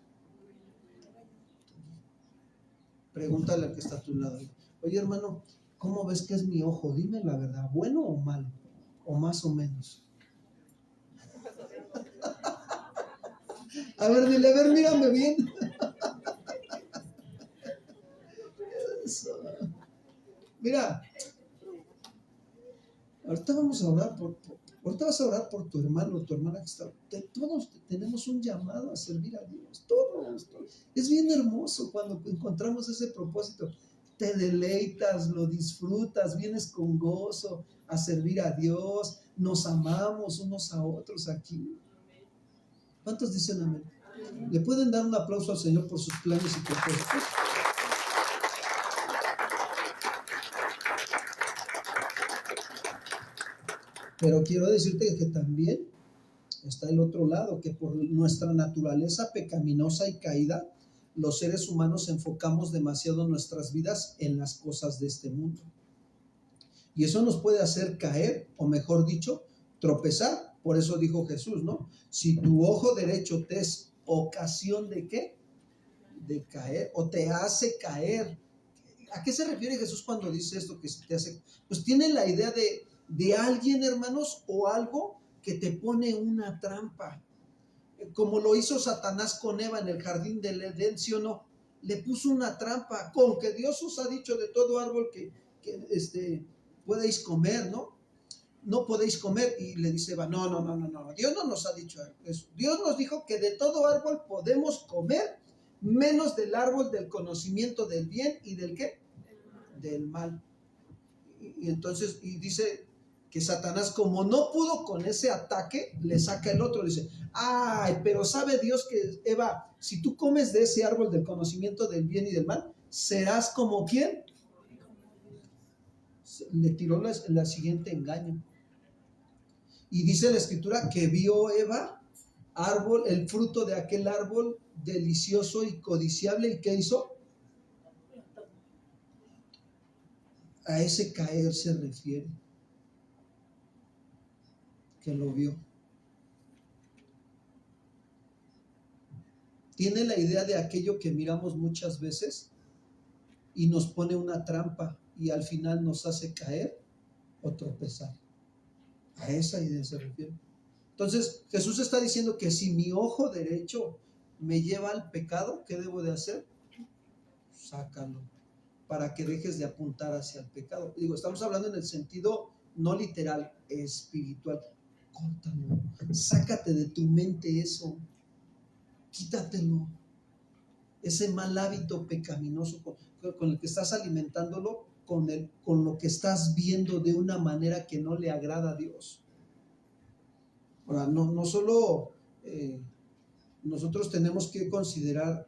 Pregúntale al que está a tu lado. Oye, hermano, ¿cómo ves que es mi ojo? Dime la verdad, ¿bueno o malo? O más o menos. A ver, dile, a ver, mírame bien. Eso. Mira, ahorita vamos a orar ahorita vas a orar por tu hermano, tu hermana que está. Todos tenemos un llamado a servir a Dios. Todos. Es bien hermoso cuando encontramos ese propósito. Te deleitas, lo disfrutas, vienes con gozo a servir a Dios. Nos amamos unos a otros aquí. ¿Cuántos dicen amén? ¿Le pueden dar un aplauso al Señor por sus planes y propósitos? Pero quiero decirte que también está el otro lado, que por nuestra naturaleza pecaminosa y caída, los seres humanos enfocamos demasiado nuestras vidas en las cosas de este mundo. Y eso nos puede hacer caer, o mejor dicho, tropezar. Por eso dijo Jesús, ¿no? Si tu ojo derecho te es ocasión de ¿qué? De caer, o te hace caer. ¿A qué se refiere Jesús cuando dice esto que se te hace? Pues tiene la idea de alguien, hermanos, o algo que te pone una trampa, como lo hizo Satanás con Eva en el jardín del Edén, ¿sí o no? Le puso una trampa, con que Dios os ha dicho de todo árbol que podéis comer, ¿no? No podéis comer, y le dice Eva, no, Dios no nos ha dicho eso. Dios nos dijo que de todo árbol podemos comer, menos del árbol del conocimiento del bien y del ¿qué? Del mal. Y entonces, y dice que Satanás, como no pudo con ese ataque, le saca el otro, dice, ay, pero sabe Dios que, Eva, si tú comes de ese árbol del conocimiento del bien y del mal, serás como ¿quién? Le tiró la siguiente engaño. Y dice la escritura que vio Eva el fruto de aquel árbol delicioso y codiciable, ¿y qué hizo? A ese caer se refiere, que lo vio. Tiene la idea de aquello que miramos muchas veces y nos pone una trampa y al final nos hace caer o tropezar. A esa idea se refiere. Entonces, Jesús está diciendo que si mi ojo derecho me lleva al pecado, ¿qué debo de hacer? Sácalo, para que dejes de apuntar hacia el pecado. Digo, estamos hablando en el sentido no literal, espiritual. Córtalo, sácate de tu mente eso, quítatelo. ese mal hábito pecaminoso con el que estás alimentándolo, con lo que estás viendo de una manera que no le agrada a Dios. Ahora, no solo nosotros tenemos que considerar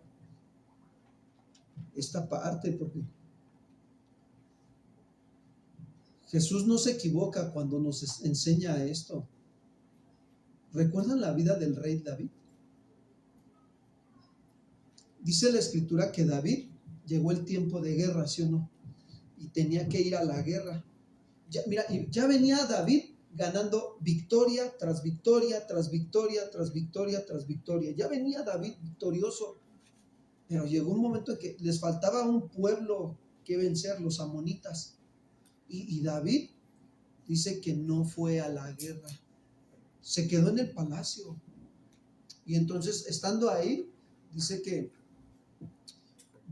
esta parte, porque Jesús no se equivoca cuando nos enseña esto. ¿Recuerdan la vida del rey David? Dice la escritura que David llegó el tiempo de guerra, ¿sí o no? Y tenía que ir a la guerra. Ya venía David ganando victoria tras victoria, tras victoria, tras victoria, tras victoria. Ya venía David victorioso, pero llegó un momento en que les faltaba un pueblo que vencer, los amonitas. Y David dice que no fue a la guerra, se quedó en el palacio. Y entonces, estando ahí, dice que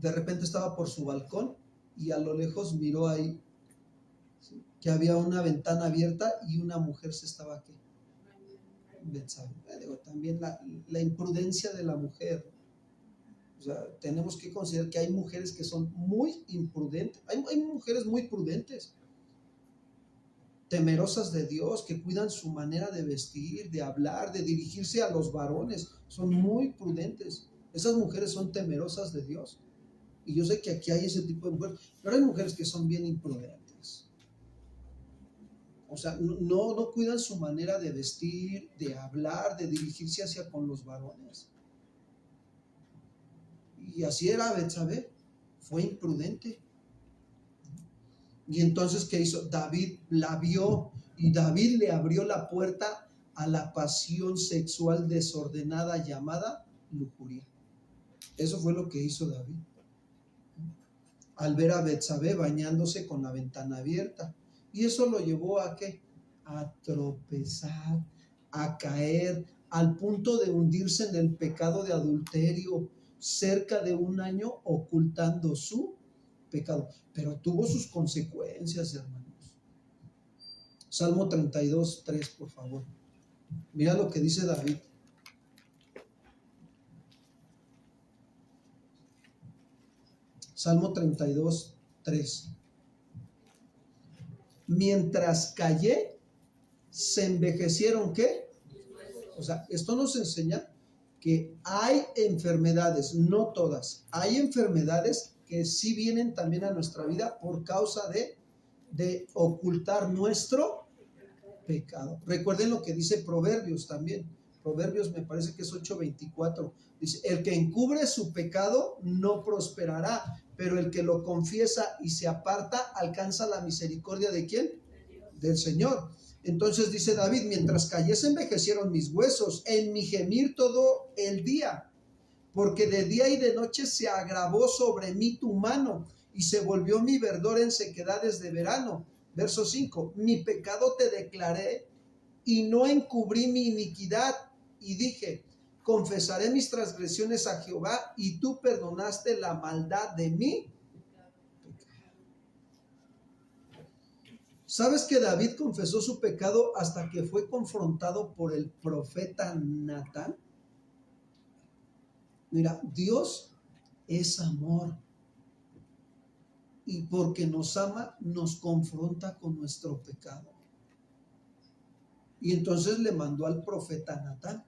de repente estaba por su balcón y a lo lejos miró ahí, ¿sí?, que había una ventana abierta y una mujer se estaba aquí. También la imprudencia de la mujer. O sea, tenemos que considerar que hay mujeres que son muy imprudentes. Hay mujeres muy prudentes, temerosas de Dios, que cuidan su manera de vestir, de hablar, de dirigirse a los varones. Son muy prudentes. Esas mujeres son temerosas de Dios. Y yo sé que aquí hay ese tipo de mujeres, pero hay mujeres que son bien imprudentes. O sea, no cuidan su manera de vestir, de hablar, de dirigirse hacia con los varones. Y así era Betsabé, fue imprudente. Y entonces, ¿qué hizo? David la vio y David le abrió la puerta a la pasión sexual desordenada llamada lujuria. Eso fue lo que hizo David. Al ver a Betsabé bañándose con la ventana abierta. Y eso lo llevó a ¿qué? A tropezar, a caer, al punto de hundirse en el pecado de adulterio, cerca de un año ocultando su pecado. Pero tuvo sus consecuencias, hermanos. Salmo 32, 3, por favor. Mira lo que dice David. Salmo 32, 3. Mientras callé, se envejecieron, ¿qué? O sea, esto nos enseña que hay enfermedades, no todas, hay enfermedades que sí vienen también a nuestra vida por causa de ocultar nuestro pecado. Recuerden lo que dice Proverbios también. Proverbios me parece que es 8:24. Dice, el que encubre su pecado no prosperará, pero el que lo confiesa y se aparta alcanza la misericordia ¿de quién? Del Señor. Entonces dice David, mientras callé se envejecieron mis huesos, en mi gemir todo el día, porque de día y de noche se agravó sobre mí tu mano y se volvió mi verdor en sequedades de verano. Verso 5, mi pecado te declaré y no encubrí mi iniquidad y dije, confesaré mis transgresiones a Jehová y tú perdonaste la maldad de mí. ¿Sabes que David confesó su pecado hasta que fue confrontado por el profeta Natán? Mira, Dios es amor. Y porque nos ama, nos confronta con nuestro pecado. Y entonces le mandó al profeta Natán.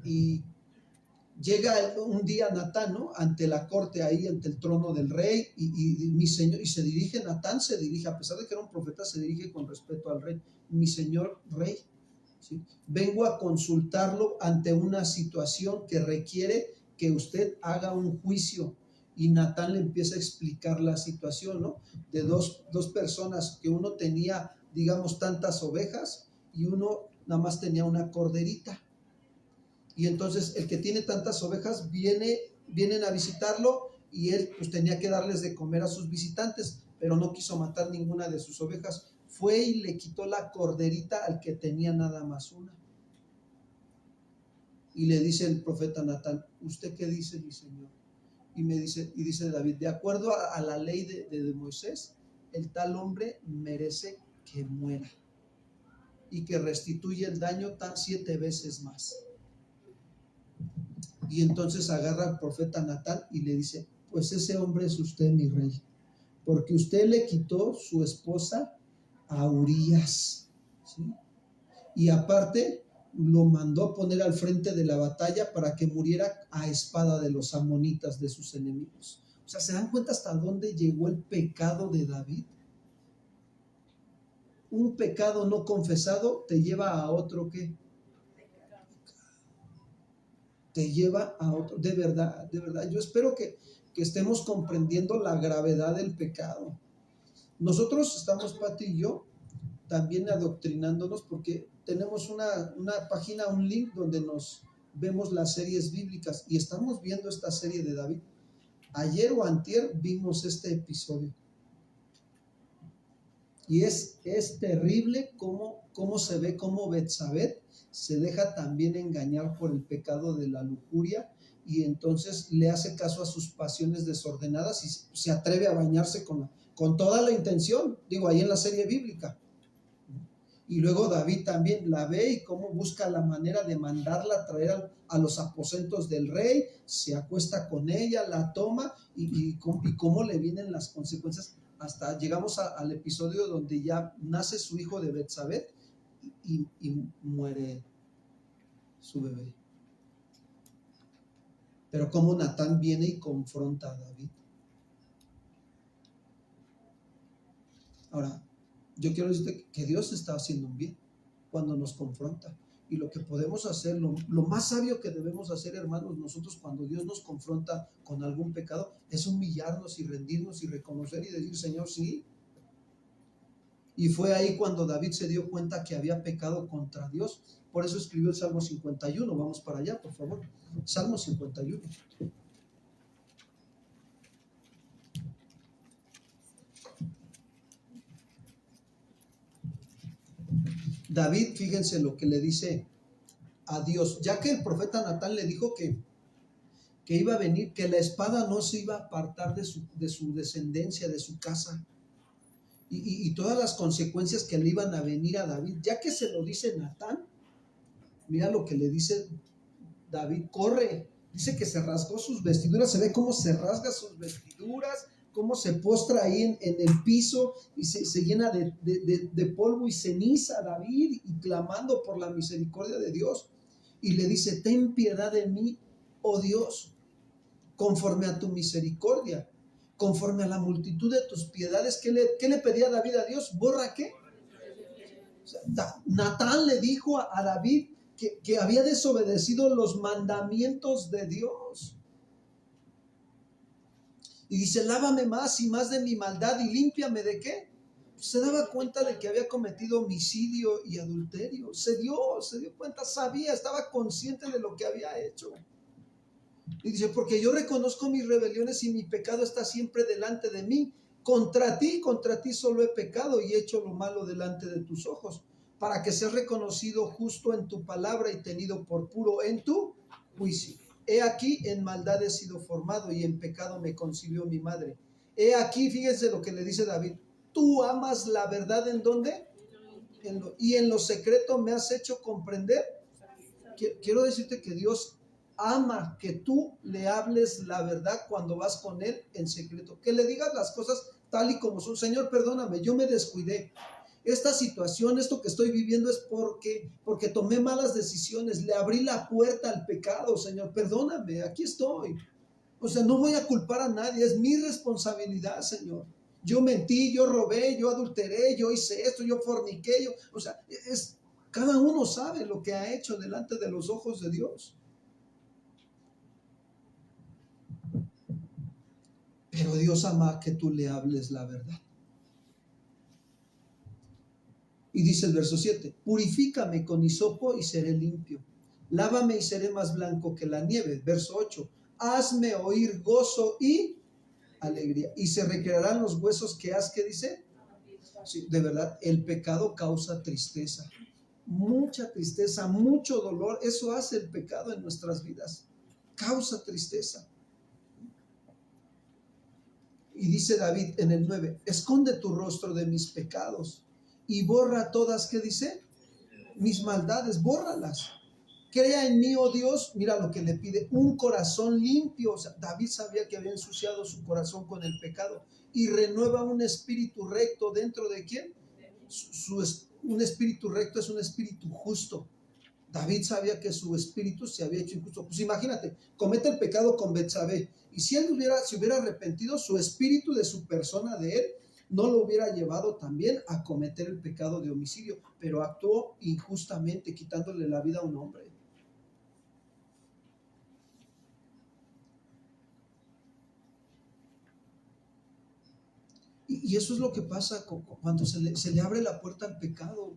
Y llega un día Natán, ¿no?, ante la corte ahí, ante el trono del rey, y mi señor, y se dirige, Natán se dirige, a pesar de que era un profeta, se dirige con respeto al rey. Mi señor rey, ¿sí?, vengo a consultarlo ante una situación que requiere que usted haga un juicio. Y Natán le empieza a explicar la situación, ¿no?, de dos personas, que uno tenía, digamos, tantas ovejas y uno nada más tenía una corderita. Y entonces el que tiene tantas ovejas vienen a visitarlo y él pues tenía que darles de comer a sus visitantes, pero no quiso matar ninguna de sus ovejas. Fue y le quitó la corderita al que tenía nada más una. Y le dice el profeta Natán, ¿usted qué dice, mi señor? Y dice David, de acuerdo a la ley de Moisés, el tal hombre merece que muera y que restituya el daño 7 veces más. Y entonces agarra al profeta Natán y le dice, pues ese hombre es usted, mi rey, porque usted le quitó su esposa a Urías, ¿sí? Y aparte lo mandó a poner al frente de la batalla para que muriera a espada de los amonitas, de sus enemigos. O sea, ¿se dan cuenta hasta dónde llegó el pecado de David? Un pecado no confesado te lleva a otro, ¿qué? Te lleva a otro. De verdad, yo espero que estemos comprendiendo la gravedad del pecado. Nosotros estamos, Pati y yo, también adoctrinándonos porque tenemos una página, un link donde nos vemos las series bíblicas y estamos viendo esta serie de David. Ayer o antier vimos este episodio y es terrible cómo se ve cómo Betsabé se deja también engañar por el pecado de la lujuria y entonces le hace caso a sus pasiones desordenadas y se atreve a bañarse con toda la intención, digo, ahí en la serie bíblica. Y luego David también la ve y cómo busca la manera de mandarla a traer a los aposentos del rey, se acuesta con ella, la toma y cómo le vienen las consecuencias. Hasta llegamos al episodio donde ya nace su hijo de Betsabé y muere su bebé. Pero cómo Natán viene y confronta a David. Ahora, yo quiero decirte que Dios está haciendo un bien cuando nos confronta. Y lo que podemos hacer, lo más sabio que debemos hacer, hermanos, nosotros cuando Dios nos confronta con algún pecado, es humillarnos y rendirnos y reconocer y decir, Señor, sí. Y fue ahí cuando David se dio cuenta que había pecado contra Dios. Por eso escribió el Salmo 51. Vamos para allá, por favor. Salmo 51. David, fíjense lo que le dice a Dios, ya que el profeta Natán le dijo que iba a venir, que la espada no se iba a apartar de su descendencia, de su casa, y todas las consecuencias que le iban a venir a David, ya que se lo dice Natán, mira lo que le dice David, corre, dice que se rasgó sus vestiduras, se ve cómo se rasga sus vestiduras, cómo se postra ahí en el piso y se llena de polvo y ceniza David y clamando por la misericordia de Dios. Y le dice, ten piedad de mí, oh Dios, conforme a tu misericordia, conforme a la multitud de tus piedades. ¿Qué le pedía David a Dios? ¿Borra qué? O sea, Natán le dijo a David que había desobedecido los mandamientos de Dios. Y dice, lávame más y más de mi maldad y límpiame ¿de qué? Se daba cuenta de que había cometido homicidio y adulterio. Se dio cuenta, sabía, estaba consciente de lo que había hecho. Y dice, porque yo reconozco mis rebeliones y mi pecado está siempre delante de mí. Contra ti solo he pecado y he hecho lo malo delante de tus ojos, para que seas reconocido justo en tu palabra y tenido por puro en tu juicio. He aquí, en maldad he sido formado y en pecado me concibió mi madre. He aquí, fíjense lo que le dice David, tú amas la verdad ¿en dónde? Y en lo secreto me has hecho comprender. Quiero decirte que Dios ama que tú le hables la verdad cuando vas con Él en secreto, que le digas las cosas tal y como son. Señor, perdóname, yo me descuidé. Esta situación, esto que estoy viviendo es porque tomé malas decisiones, le abrí la puerta al pecado, Señor, perdóname, aquí estoy. O sea, no voy a culpar a nadie, es mi responsabilidad, Señor. Yo mentí, yo robé, yo adulteré, yo hice esto, yo forniqué, o sea, cada uno sabe lo que ha hecho delante de los ojos de Dios. Pero Dios ama que tú le hables la verdad. Y dice el verso 7, purifícame con hisopo y seré limpio. Lávame y seré más blanco que la nieve. Verso 8, hazme oír gozo y alegría. Y se recrearán los huesos que has, ¿qué dice? Sí, de verdad, el pecado causa tristeza. Mucha tristeza, mucho dolor. Eso hace el pecado en nuestras vidas. Causa tristeza. Y dice David en el 9, esconde tu rostro de mis pecados y borra todas, ¿qué dice? Mis maldades, bórralas. crea en mí, oh Dios, mira lo que le pide, un corazón limpio. O sea, David sabía que había ensuciado su corazón con el pecado y renueva un espíritu recto dentro de quién. Un espíritu recto es un espíritu justo. David sabía que su espíritu se había hecho injusto. Pues imagínate, comete el pecado con Betsabé, y si él se hubiera arrepentido, su espíritu de su persona, de él, no lo hubiera llevado también a cometer el pecado de homicidio, pero actuó injustamente, quitándole la vida a un hombre. Y eso es lo que pasa cuando se le abre la puerta al pecado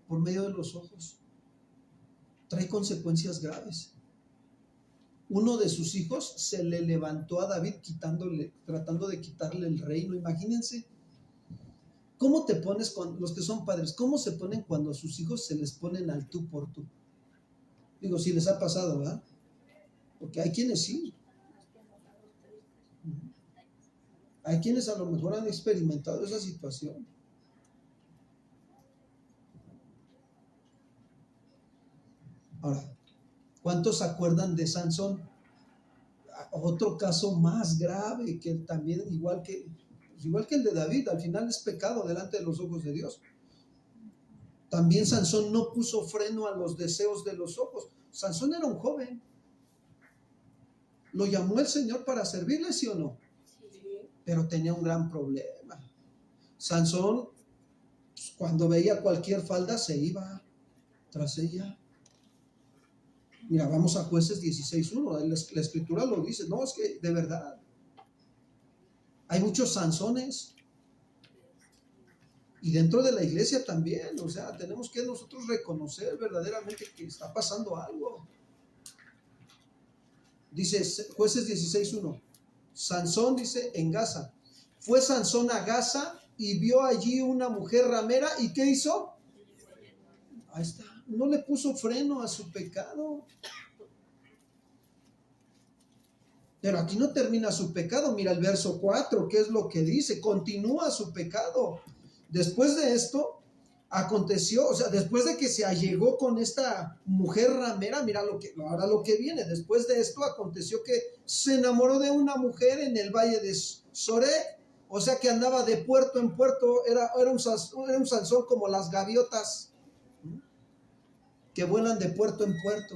por medio de los ojos. Trae consecuencias graves. Uno de sus hijos se le levantó a David tratando de quitarle el reino. Imagínense, ¿cómo te pones con los que son padres? ¿Cómo se ponen cuando a sus hijos se les ponen al tú por tú? Digo, si les ha pasado, ¿verdad? Porque hay quienes sí. Hay quienes a lo mejor han experimentado esa situación. Ahora, ¿cuántos se acuerdan de Sansón? Otro caso más grave, que también igual que el de David, al final es pecado delante de los ojos de Dios. También Sansón no puso freno a los deseos de los ojos. Sansón era un joven. ¿Lo llamó el Señor para servirle, sí o no? Sí. Pero tenía un gran problema. Sansón, pues, cuando veía cualquier falda, se iba tras ella. Mira, vamos a Jueces 16:1. La escritura lo dice. No, es que de verdad hay muchos Sansones. Y dentro de la iglesia también. O sea, tenemos que nosotros reconocer verdaderamente que está pasando algo. Dice Jueces 16:1. Sansón, dice, en Gaza. Fue Sansón a Gaza y vio allí una mujer ramera. ¿Y qué hizo? Ahí está. No le puso freno a su pecado. Pero aquí no termina su pecado. Mira el verso 4, ¿qué es lo que dice? Continúa su pecado. Después de esto, aconteció, o sea, después de que se allegó con esta mujer ramera, mira ahora lo que viene. Después de esto, aconteció que se enamoró de una mujer en el valle de Sorek. O sea, que andaba de puerto en puerto. Era un Sansón como las gaviotas, que vuelan de puerto en puerto.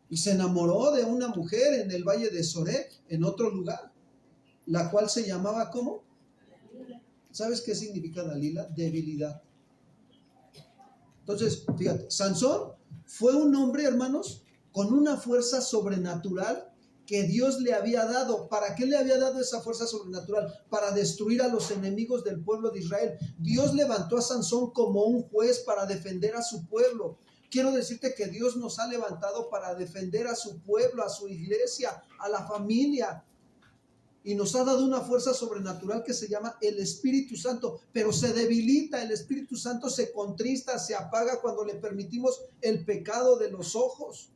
Y se enamoró de una mujer en el valle de Sorek, en otro lugar, la cual se llamaba, ¿cómo? ¿Sabes qué significa Dalila? Debilidad. Entonces, fíjate, Sansón fue un hombre, hermanos, con una fuerza sobrenatural que Dios le había dado. ¿Para qué le había dado esa fuerza sobrenatural? Para destruir a los enemigos del pueblo de Israel. Dios levantó a Sansón como un juez para defender a su pueblo. Quiero decirte que Dios nos ha levantado para defender a su pueblo, a su iglesia, a la familia. Y nos ha dado una fuerza sobrenatural que se llama el Espíritu Santo, pero se debilita. El Espíritu Santo se contrista, se apaga cuando le permitimos el pecado de los ojos,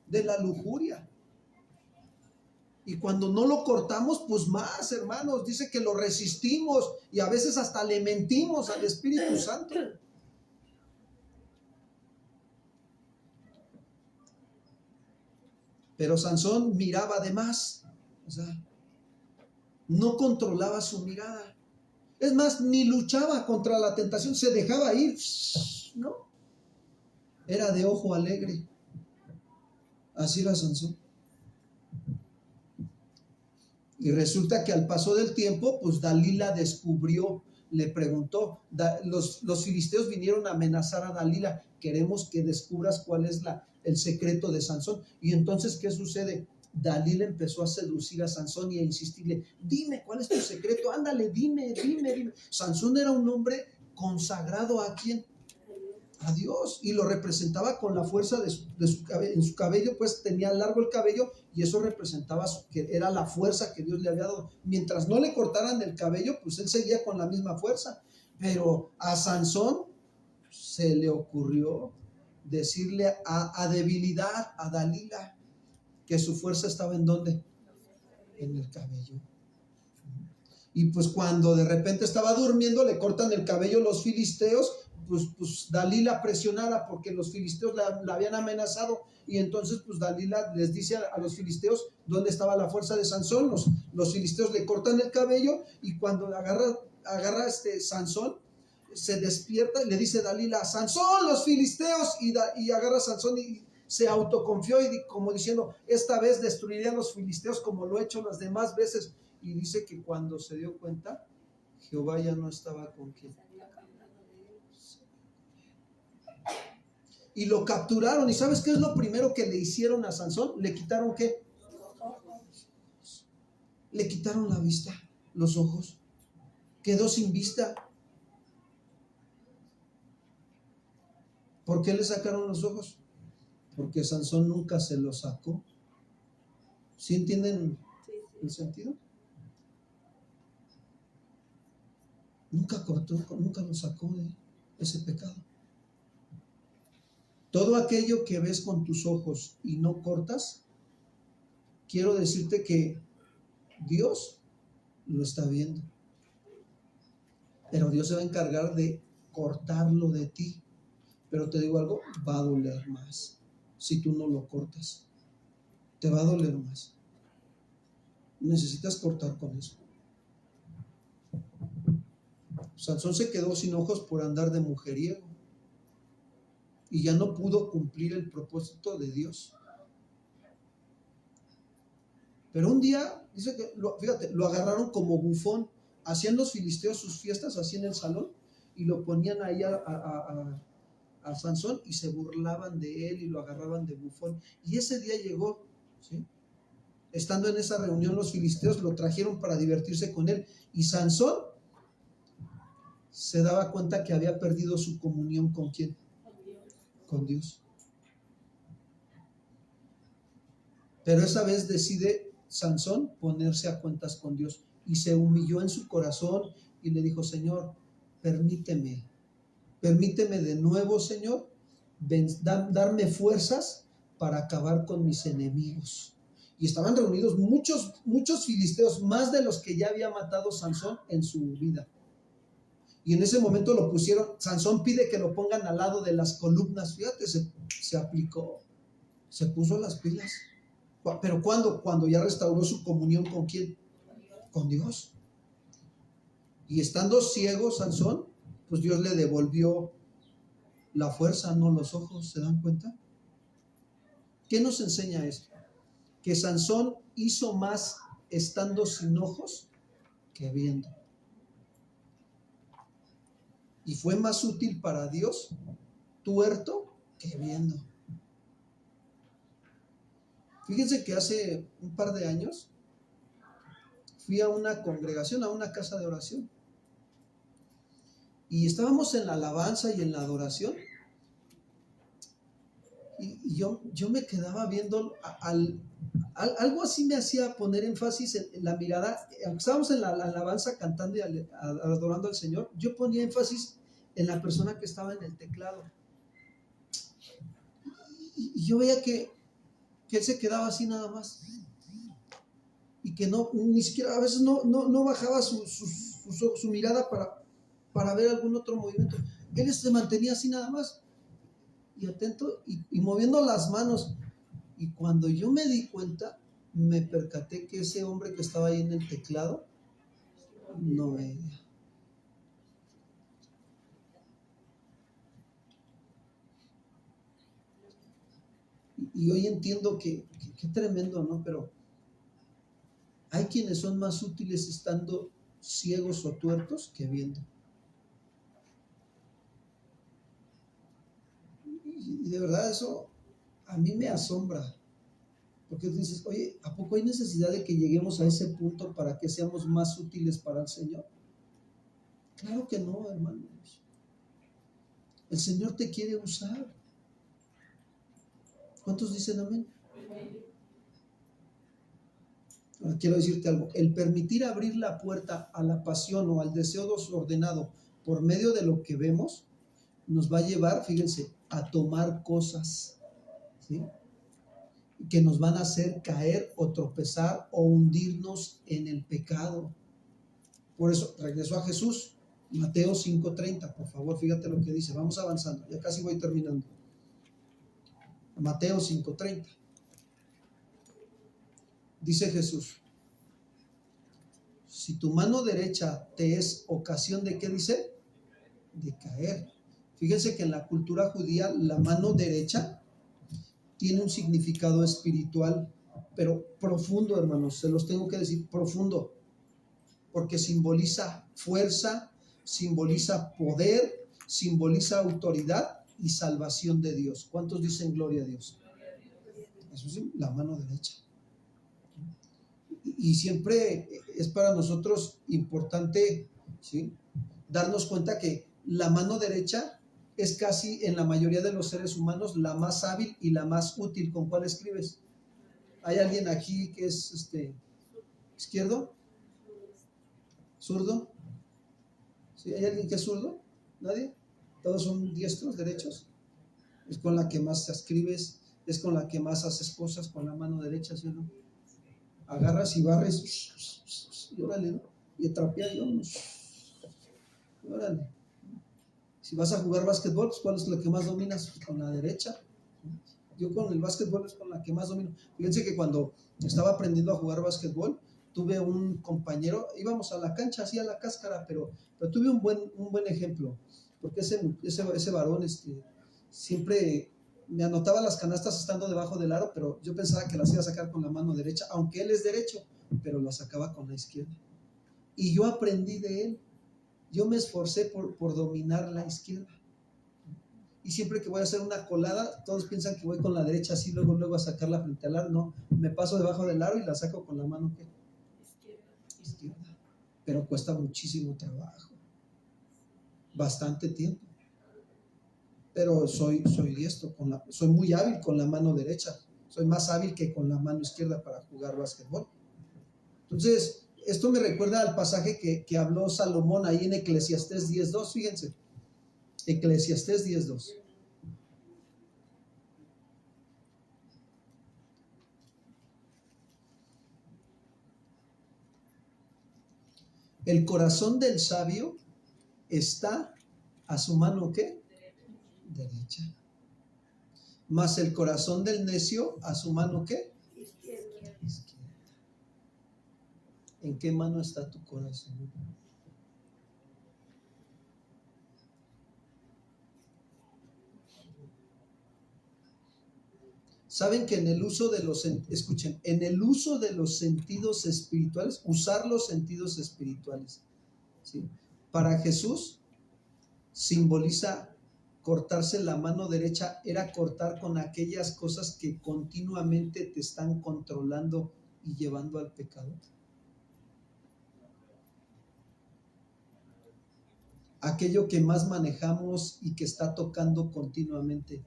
de la lujuria. Y cuando no lo cortamos, pues más, hermanos, dice que lo resistimos y a veces hasta le mentimos al Espíritu Santo. Pero Sansón miraba de más, o sea, no controlaba su mirada. Es más, ni luchaba contra la tentación, se dejaba ir, ¿no? Era de ojo alegre. Así era Sansón. Y resulta que al paso del tiempo, pues Dalila descubrió, le preguntó, los filisteos vinieron a amenazar a Dalila, queremos que descubras cuál es el secreto de Sansón. Y entonces, ¿qué sucede? Dalila empezó a seducir a Sansón y a insistirle, dime, ¿cuál es tu secreto? Ándale, dime. Sansón era un hombre consagrado ¿a quién? A Dios, y lo representaba con la fuerza de su cabello. En su cabello pues tenía largo el cabello, y eso representaba que era la fuerza que Dios le había dado. Mientras no le cortaran el cabello, pues él seguía con la misma fuerza. Pero a Sansón se le ocurrió decirle a debilidad, a Dalila, que su fuerza estaba ¿en dónde? En el cabello. Y pues cuando de repente estaba durmiendo, le cortan el cabello los filisteos, pues Dalila presionara porque los filisteos la habían amenazado, y entonces pues Dalila les dice a los filisteos dónde estaba la fuerza de Sansón. Los filisteos le cortan el cabello, y cuando agarra Sansón, se despierta y le dice Dalila: Sansón, los filisteos, y agarra a Sansón y se autoconfió, y como diciendo: esta vez destruiré a los filisteos como lo he hecho las demás veces. Y dice que cuando se dio cuenta, Jehová ya no estaba con quien. Y lo capturaron. ¿Y sabes qué es lo primero que le hicieron a Sansón? ¿Le quitaron qué? Le quitaron la vista, los ojos. Quedó sin vista. ¿Por qué le sacaron los ojos? Porque Sansón nunca se los sacó. ¿Sí entienden el sentido? Nunca cortó, nunca lo sacó de ese pecado. Todo aquello que ves con tus ojos y no cortas, quiero decirte que Dios lo está viendo. Pero Dios se va a encargar de cortarlo de ti. Pero te digo algo, va a doler más si tú no lo cortas. Te va a doler más. Necesitas cortar con eso. Sansón se quedó sin ojos por andar de mujeriego, y ya no pudo cumplir el propósito de Dios. Pero un día, dice que, fíjate, lo agarraron como bufón. Hacían los filisteos sus fiestas así en el salón, y lo ponían ahí a Sansón, y se burlaban de él y lo agarraban de bufón. Y ese día llegó, ¿sí? Estando en esa reunión, los filisteos lo trajeron para divertirse con él, y Sansón se daba cuenta que había perdido su comunión ¿con quién? Con Dios. Pero esa vez decide Sansón ponerse a cuentas con Dios, y se humilló en su corazón y le dijo: Señor, permíteme de nuevo, Señor, darme fuerzas para acabar con mis enemigos. Y estaban reunidos muchos filisteos, más de los que ya había matado Sansón en su vida. Y en ese momento lo pusieron. Sansón pide que lo pongan al lado de las columnas. Fíjate, se aplicó, se puso las pilas. Pero cuando ya restauró su comunión ¿con quién? Con Dios. Y estando ciego Sansón, pues Dios le devolvió la fuerza, no los ojos. ¿Se dan cuenta? ¿Qué nos enseña esto? Que Sansón hizo más estando sin ojos que viendo. Y fue más útil para Dios tuerto que viendo. Fíjense que hace un par de años fui a una congregación, a una casa de oración, y estábamos en la alabanza y en la adoración, y yo me quedaba viendo algo así me hacía poner énfasis en la mirada. Estábamos en la alabanza cantando y adorando al Señor. Yo ponía énfasis en la persona que estaba en el teclado, y yo veía que él se quedaba así nada más, y que no, ni siquiera a veces no bajaba su mirada para ver algún otro movimiento. Él se mantenía así nada más, y atento, y moviendo las manos. Y cuando yo me di cuenta, me percaté que ese hombre que estaba ahí en el teclado no veía. Y hoy entiendo que tremendo, ¿no? Pero hay quienes son más útiles estando ciegos o tuertos que viendo. Y de verdad eso a mí me asombra. Porque tú dices: oye, ¿a poco hay necesidad de que lleguemos a ese punto para que seamos más útiles para el Señor? Claro que no, hermanos. El Señor te quiere usar. ¿Cuántos dicen amén? Ahora quiero decirte algo. El permitir abrir la puerta a la pasión o al deseo desordenado por medio de lo que vemos nos va a llevar, fíjense, a tomar cosas, ¿sí?, que nos van a hacer caer o tropezar o hundirnos en el pecado. Por eso regresó a Jesús Mateo 5:30, por favor, fíjate lo que dice. Vamos avanzando, ya casi voy terminando. Mateo 5:30. Dice Jesús, si tu mano derecha te es ocasión de, ¿qué dice? De caer. Fíjense que en la cultura judía la mano derecha tiene un significado espiritual, pero profundo, hermanos, se los tengo que decir, profundo, porque simboliza fuerza, simboliza poder, simboliza autoridad y salvación de Dios. ¿Cuántos dicen gloria a Dios? Eso sí, la mano derecha. Y siempre es para nosotros importante, ¿sí?, darnos cuenta que la mano derecha es casi en la mayoría de los seres humanos la más hábil y la más útil. ¿Con cuál escribes? ¿Hay alguien aquí que es izquierdo? ¿Zurdo? ¿Sí? ¿Hay alguien que es zurdo? ¿Nadie? ¿Todos son diestros, derechos? Es con la que más escribes, es con la que más haces cosas, con la mano derecha, ¿sí o no? Agarras y barres, y órale, ¿no? Y trapear, y vámonos. Órale. Si vas a jugar básquetbol, pues ¿cuál es la que más dominas? Pues con la derecha. Yo con el básquetbol es con la que más domino. Fíjense que cuando estaba aprendiendo a jugar básquetbol, tuve un compañero, íbamos a la cancha, así a la cáscara, pero tuve un buen ejemplo, porque ese varón siempre me anotaba las canastas estando debajo del aro, pero yo pensaba que las iba a sacar con la mano derecha, aunque él es derecho, pero las sacaba con la izquierda. Y yo aprendí de él. Yo me esforcé por dominar la izquierda. Y siempre que voy a hacer una colada, todos piensan que voy con la derecha así, luego a sacarla frente al aro. No, me paso debajo del aro y la saco con la mano ¿qué? Izquierda. Pero cuesta muchísimo trabajo, bastante tiempo. Pero soy diestro, soy muy hábil con la mano derecha. Soy más hábil que con la mano izquierda para jugar básquetbol. Entonces, esto me recuerda al pasaje que habló Salomón ahí en Eclesiastés 10:2, fíjense. Eclesiastés 10:2. El corazón del sabio está a su mano, ¿qué? Derecha. Mas el corazón del necio a su mano, ¿qué? Izquierda. ¿En qué mano está tu corazón? Saben que en el uso de los sentidos espirituales, usar los sentidos espirituales, ¿sí?, para Jesús simboliza cortarse la mano derecha, era cortar con aquellas cosas que continuamente te están controlando y llevando al pecado. Aquello que más manejamos y que está tocando continuamente.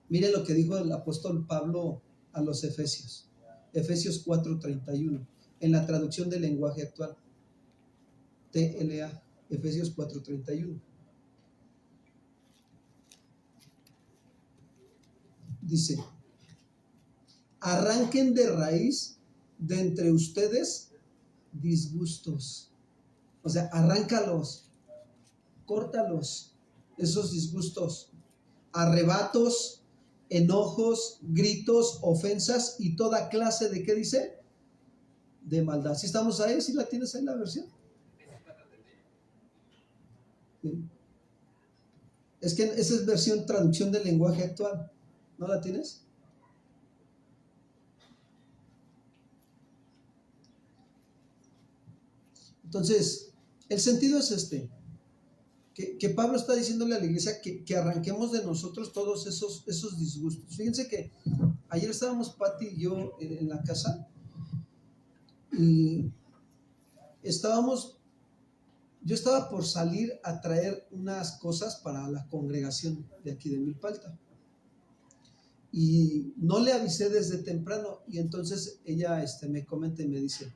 Mire lo que dijo el apóstol Pablo a los Efesios. Efesios 4:31, en la traducción del lenguaje actual. TLA, Efesios 4:31. Dice, arranquen de raíz de entre ustedes disgustos. O sea, arráncalos, córtalos, esos disgustos, arrebatos, enojos, gritos, ofensas y toda clase de, ¿qué dice? De maldad. ¿Sí estamos ahí? ¿Sí la tienes ahí la versión? ¿Sí? Es que esa es versión traducción del lenguaje actual. ¿No la tienes? Entonces, el sentido es que Pablo está diciéndole a la iglesia que arranquemos de nosotros todos esos disgustos. Fíjense que ayer estábamos Pati y yo en la casa y yo estaba por salir a traer unas cosas para la congregación de aquí de Milpalta y no le avisé desde temprano y entonces ella me comenta y me dice,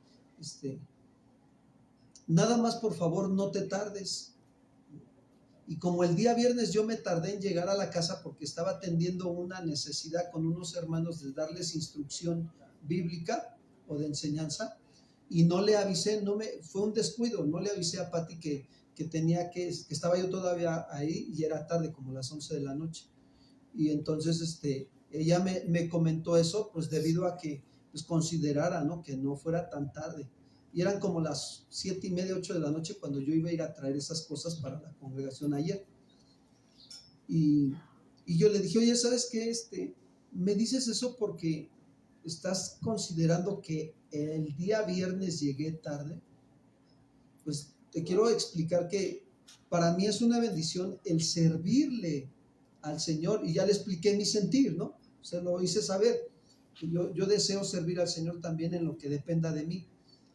nada más por favor no te tardes. Y como el día viernes yo me tardé en llegar a la casa porque estaba atendiendo una necesidad con unos hermanos de darles instrucción bíblica o de enseñanza, y no le avisé, fue un descuido, no le avisé a Pati que estaba yo todavía ahí y era tarde, como las 11 de la noche. Y entonces ella me comentó eso, pues debido a que pues, considerara, ¿no? Que no fuera tan tarde. Y eran como las 7:30, 8 de la noche cuando yo iba a ir a traer esas cosas para la congregación ayer. Y, y yo le dije, oye, ¿sabes qué? Me dices eso porque estás considerando que el día viernes llegué tarde. Pues te quiero explicar que para mí es una bendición el servirle al Señor, y ya le expliqué mi sentir, ¿no? Se lo hice saber. Yo deseo servir al Señor también en lo que dependa de mí,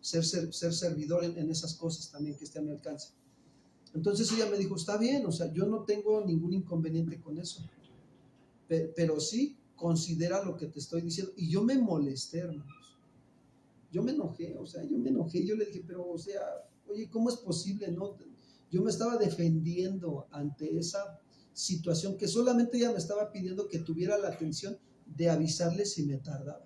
ser servidor en esas cosas también que esté a mi alcance. Entonces ella me dijo, está bien, o sea, yo no tengo ningún inconveniente con eso, pero sí considera lo que te estoy diciendo. Y yo me molesté, hermanos. Yo me enojé, o sea, yo me enojé. Yo le dije, pero, o sea, oye, ¿cómo es posible, no? Yo me estaba defendiendo ante esa situación que solamente ella me estaba pidiendo que tuviera la atención de avisarle si me tardaba.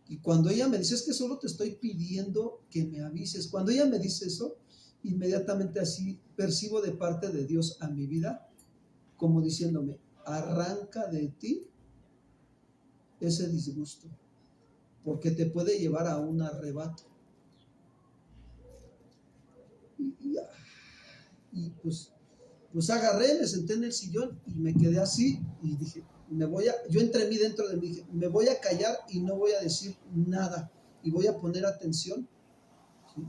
Y cuando ella me dice, es que solo te estoy pidiendo que me avises, cuando ella me dice eso, inmediatamente así percibo de parte de Dios a mi vida, como diciéndome, arranca de ti ese disgusto, porque te puede llevar a un arrebato. Y pues agarré, me senté en el sillón y me quedé así y dije, yo entre mí dentro de mí dije, me voy a callar y no voy a decir nada y voy a poner atención, ¿sí?,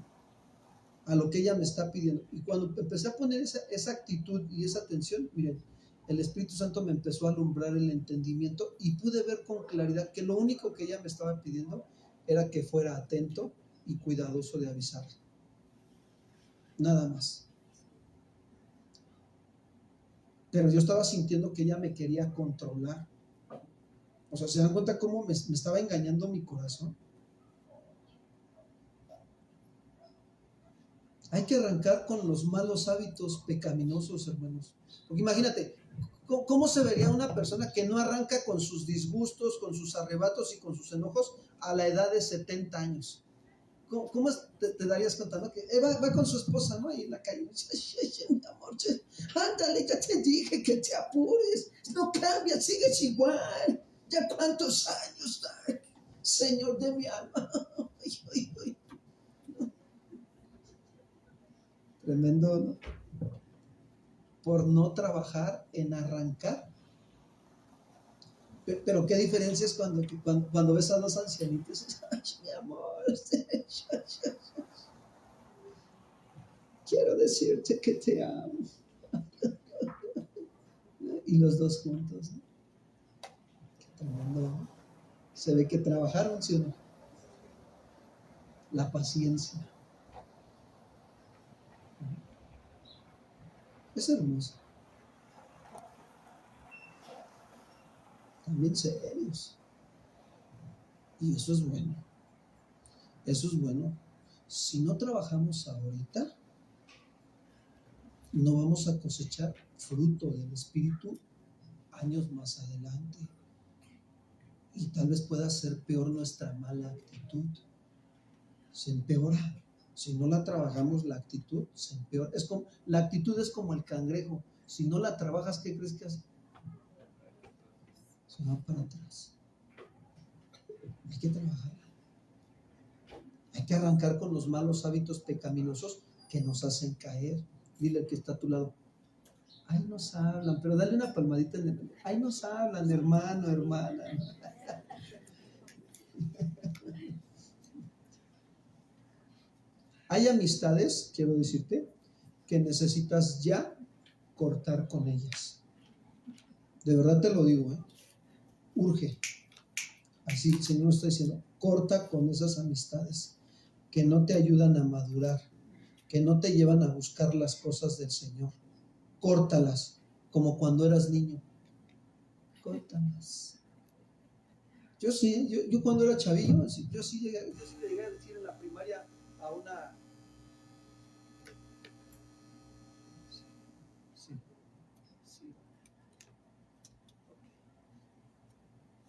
a lo que ella me está pidiendo. Y cuando empecé a poner esa actitud y esa atención, miren, el Espíritu Santo me empezó a alumbrar el entendimiento y pude ver con claridad que lo único que ella me estaba pidiendo era que fuera atento y cuidadoso de avisarle. Nada más. Pero yo estaba sintiendo que ella me quería controlar. O sea, ¿se dan cuenta cómo me estaba engañando mi corazón? Hay que arrancar con los malos hábitos pecaminosos, hermanos. Porque imagínate, ¿cómo se vería una persona que no arranca con sus disgustos, con sus arrebatos y con sus enojos a la edad de 70 años? ¿Cómo te darías cuenta, no? Que va con su esposa, ¿no? Ahí en la calle. Mi amor, ándale, ya te dije que te apures. No cambias, sigues igual. ¿Ya cuántos años? Ay, Señor de mi alma. Ay, ay, ay. Tremendo, ¿no? Por no trabajar en arrancar. Pero qué diferencia es cuando ves a dos ancianitos. Ay, mi amor. Quiero decirte que te amo. Y los dos juntos, ¿no? Qué tremendo, ¿no? Se ve que trabajaron, ¿sí o no? La paciencia. Es hermoso. También serios. Y eso es bueno. Eso es bueno. Si no trabajamos ahorita, no vamos a cosechar fruto del Espíritu años más adelante. Y tal vez pueda ser peor nuestra mala actitud. Se empeora. Si no la trabajamos, la actitud se empeora. La actitud es como el cangrejo. Si no la trabajas, ¿qué crees que hace? Se va para atrás. Hay que trabajar. Hay que arrancar con los malos hábitos pecaminosos que nos hacen caer. Dile al que está a tu lado, ahí nos hablan, pero dale una palmadita en el... Ahí nos hablan, hermano, hermana. Hay amistades, quiero decirte, que necesitas ya cortar con ellas. De verdad te lo digo, urge. Así el Señor está diciendo, corta con esas amistades que no te ayudan a madurar, que no te llevan a buscar las cosas del Señor. Córtalas, como cuando eras niño. Córtalas. Yo sí, yo cuando era chavillo, yo sí llegué a decir en la primaria a una... Sí, sí.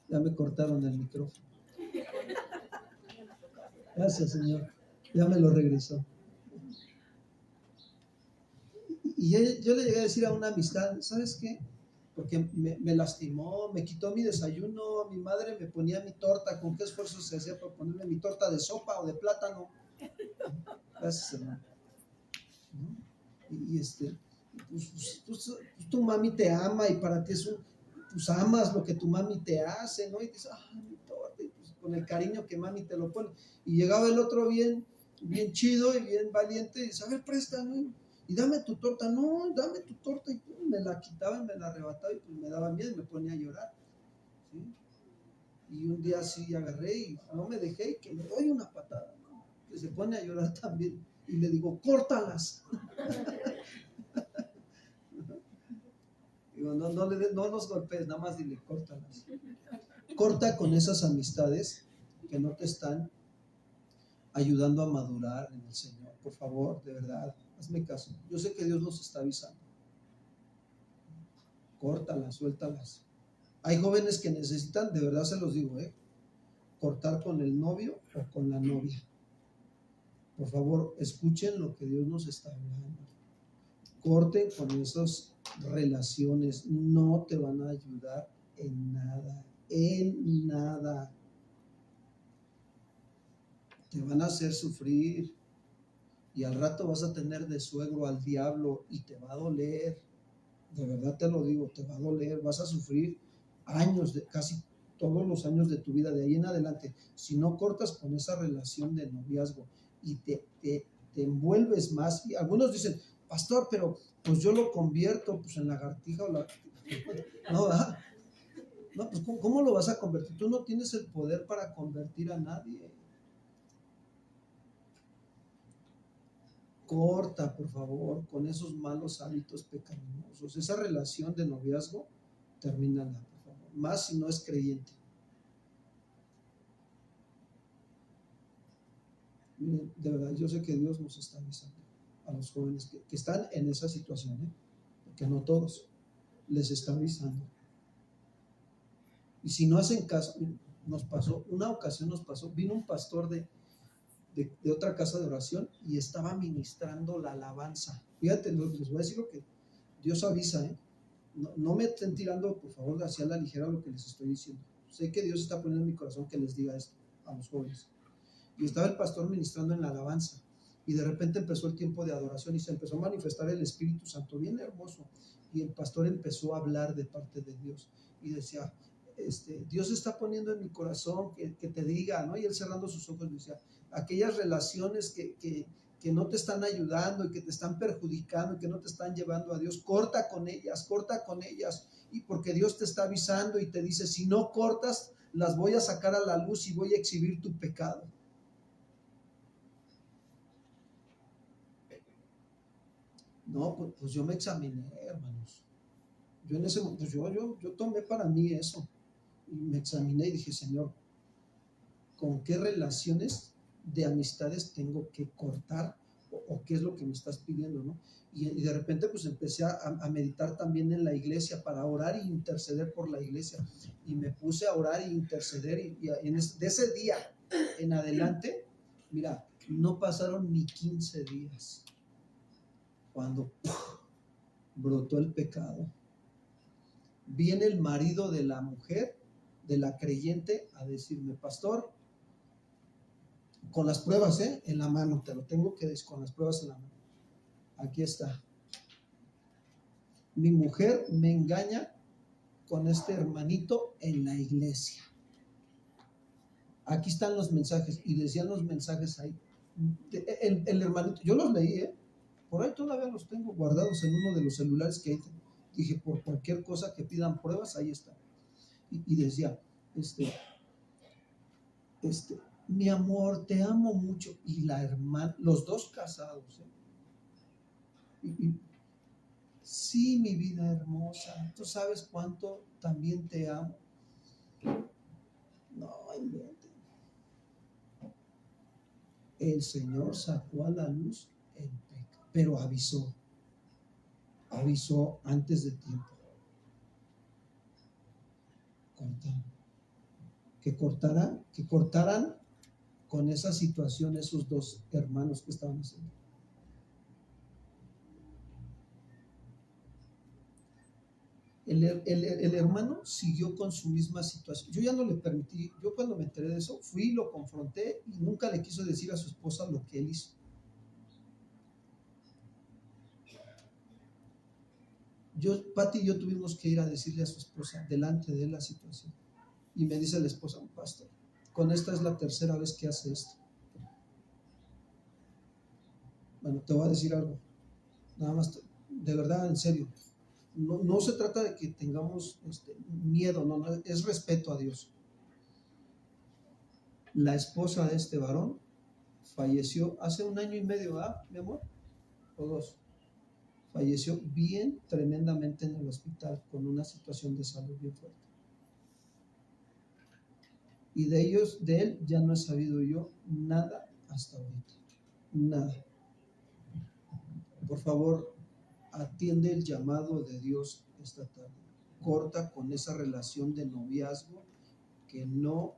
Ya me cortaron el micrófono. Gracias, Señor. Ya me lo regresó. Y yo le llegué a decir a una amistad, ¿sabes qué? Porque me lastimó, me quitó mi desayuno, mi madre me ponía mi torta, con qué esfuerzo se hacía por ponerme mi torta de sopa o de plátano. Gracias, hermano. ¿No? Pues tu mami te ama y para ti es pues amas lo que tu mami te hace, ¿no? Y dices, mi torta, y pues con el cariño que mami te lo pone. Y llegaba el otro bien chido y bien valiente y dice, a ver, presta, ¿no? Y dame tu torta, no, dame tu torta. Y pues, me la quitaba y me la arrebataba y pues me daba miedo y me ponía a llorar, ¿sí? Y un día sí agarré y no me dejé y que le doy una patada, ¿no? Que se pone a llorar también. Y le digo, córtalas. Digo, no los golpes, nada más dile, córtalas. Corta con esas amistades que no te están ayudando a madurar en el Señor. Por favor, de verdad, hazme caso. Yo sé que Dios nos está avisando. Córtalas, suéltalas. Hay jóvenes que necesitan, de verdad se los digo, cortar con el novio o con la novia. Por favor, escuchen lo que Dios nos está hablando. Corten con esas relaciones, no te van a ayudar en nada, en nada. Te van a hacer sufrir y al rato vas a tener de suegro al diablo y te va a doler. De verdad te lo digo, te va a doler, vas a sufrir años, casi todos los años de tu vida, de ahí en adelante. Si no cortas con esa relación de noviazgo y te envuelves más, y algunos dicen, pastor, pero pues yo lo convierto pues en lagartija o la... No, ¿verdad? No, pues ¿cómo lo vas a convertir? Tú no tienes el poder para convertir a nadie. Corta, por favor, con esos malos hábitos pecaminosos. Esa relación de noviazgo, termínala, por favor. Más si no es creyente. Miren, de verdad, yo sé que Dios nos está avisando a los jóvenes que están en esa situación, porque no todos, les está avisando. Y si no hacen caso, nos pasó, una ocasión nos pasó, vino un pastor de otra casa de oración y estaba ministrando la alabanza. Fíjate, les voy a decir lo que Dios avisa, No me estén tirando, por favor, hacia la ligera lo que les estoy diciendo. Sé que Dios está poniendo en mi corazón que les diga esto a los jóvenes. Y estaba el pastor ministrando en la alabanza. Y de repente empezó el tiempo de adoración y se empezó a manifestar el Espíritu Santo, bien hermoso. Y el pastor empezó a hablar de parte de Dios. Y decía, Dios está poniendo en mi corazón que te diga, ¿no? Y él cerrando sus ojos decía, aquellas relaciones que no te están ayudando y que te están perjudicando y que no te están llevando a Dios, corta con ellas. Y porque Dios te está avisando y te dice, si no cortas, las voy a sacar a la luz y voy a exhibir tu pecado. No, pues yo me examiné, hermanos. Yo en ese momento, yo tomé para mí eso. Y me examiné y dije, Señor, ¿con qué relaciones de amistades tengo que cortar o qué es lo que me estás pidiendo, ¿no? Y de repente pues empecé a meditar también en la iglesia para orar e interceder por la iglesia. Y me puse a orar e interceder de ese día en adelante, mira, no pasaron ni 15 días cuando brotó el pecado. Viene el marido de la mujer, de la creyente, a decirme, pastor, con las pruebas en la mano, te lo tengo que decir, con las pruebas en la mano. Aquí está. Mi mujer me engaña con este hermanito en la iglesia. Aquí están los mensajes, y decían los mensajes ahí. El hermanito, yo los leí, por ahí todavía los tengo guardados en uno de los celulares que hay. Dije, por cualquier cosa que pidan pruebas, ahí está. Y decía, mi amor, te amo mucho. Y la hermana, los dos casados, sí, mi vida hermosa, tú sabes cuánto también te amo. No, inventen. El Señor sacó a la luz el pecado, pero avisó antes de tiempo. Que cortaran con esa situación esos dos hermanos que estaban haciendo. El hermano siguió con su misma situación. Yo ya no le permití, yo cuando me enteré de eso, fui, lo confronté y nunca le quiso decir a su esposa lo que él hizo. Pati y yo tuvimos que ir a decirle a su esposa delante de él la situación. Y me dice la esposa, un pastor, con esta es la tercera vez que hace esto. Bueno, te voy a decir algo, nada más, de verdad, en serio. No se trata de que tengamos miedo, no, es respeto a Dios. La esposa de este varón falleció hace 1 año y medio, ¿ah, mi amor? O 2. Falleció bien tremendamente en el hospital con una situación de salud bien fuerte. Y de él ya no he sabido yo nada hasta ahorita. Nada. Por favor, atiende el llamado de Dios esta tarde. Corta con esa relación de noviazgo que no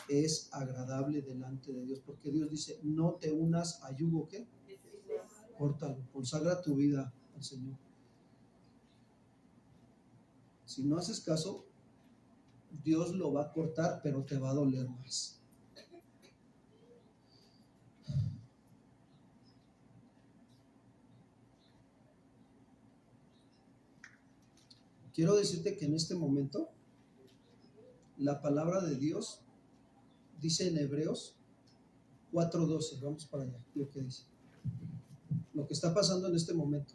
es agradable delante de Dios, porque Dios dice, no te unas a yugo, ¿qué? Córtalo, consagra tu vida al Señor. Si no haces caso, Dios lo va a cortar, pero te va a doler más. Quiero decirte que en este momento la palabra de Dios dice en Hebreos 4:12, vamos para allá, lo que dice. Lo que está pasando en este momento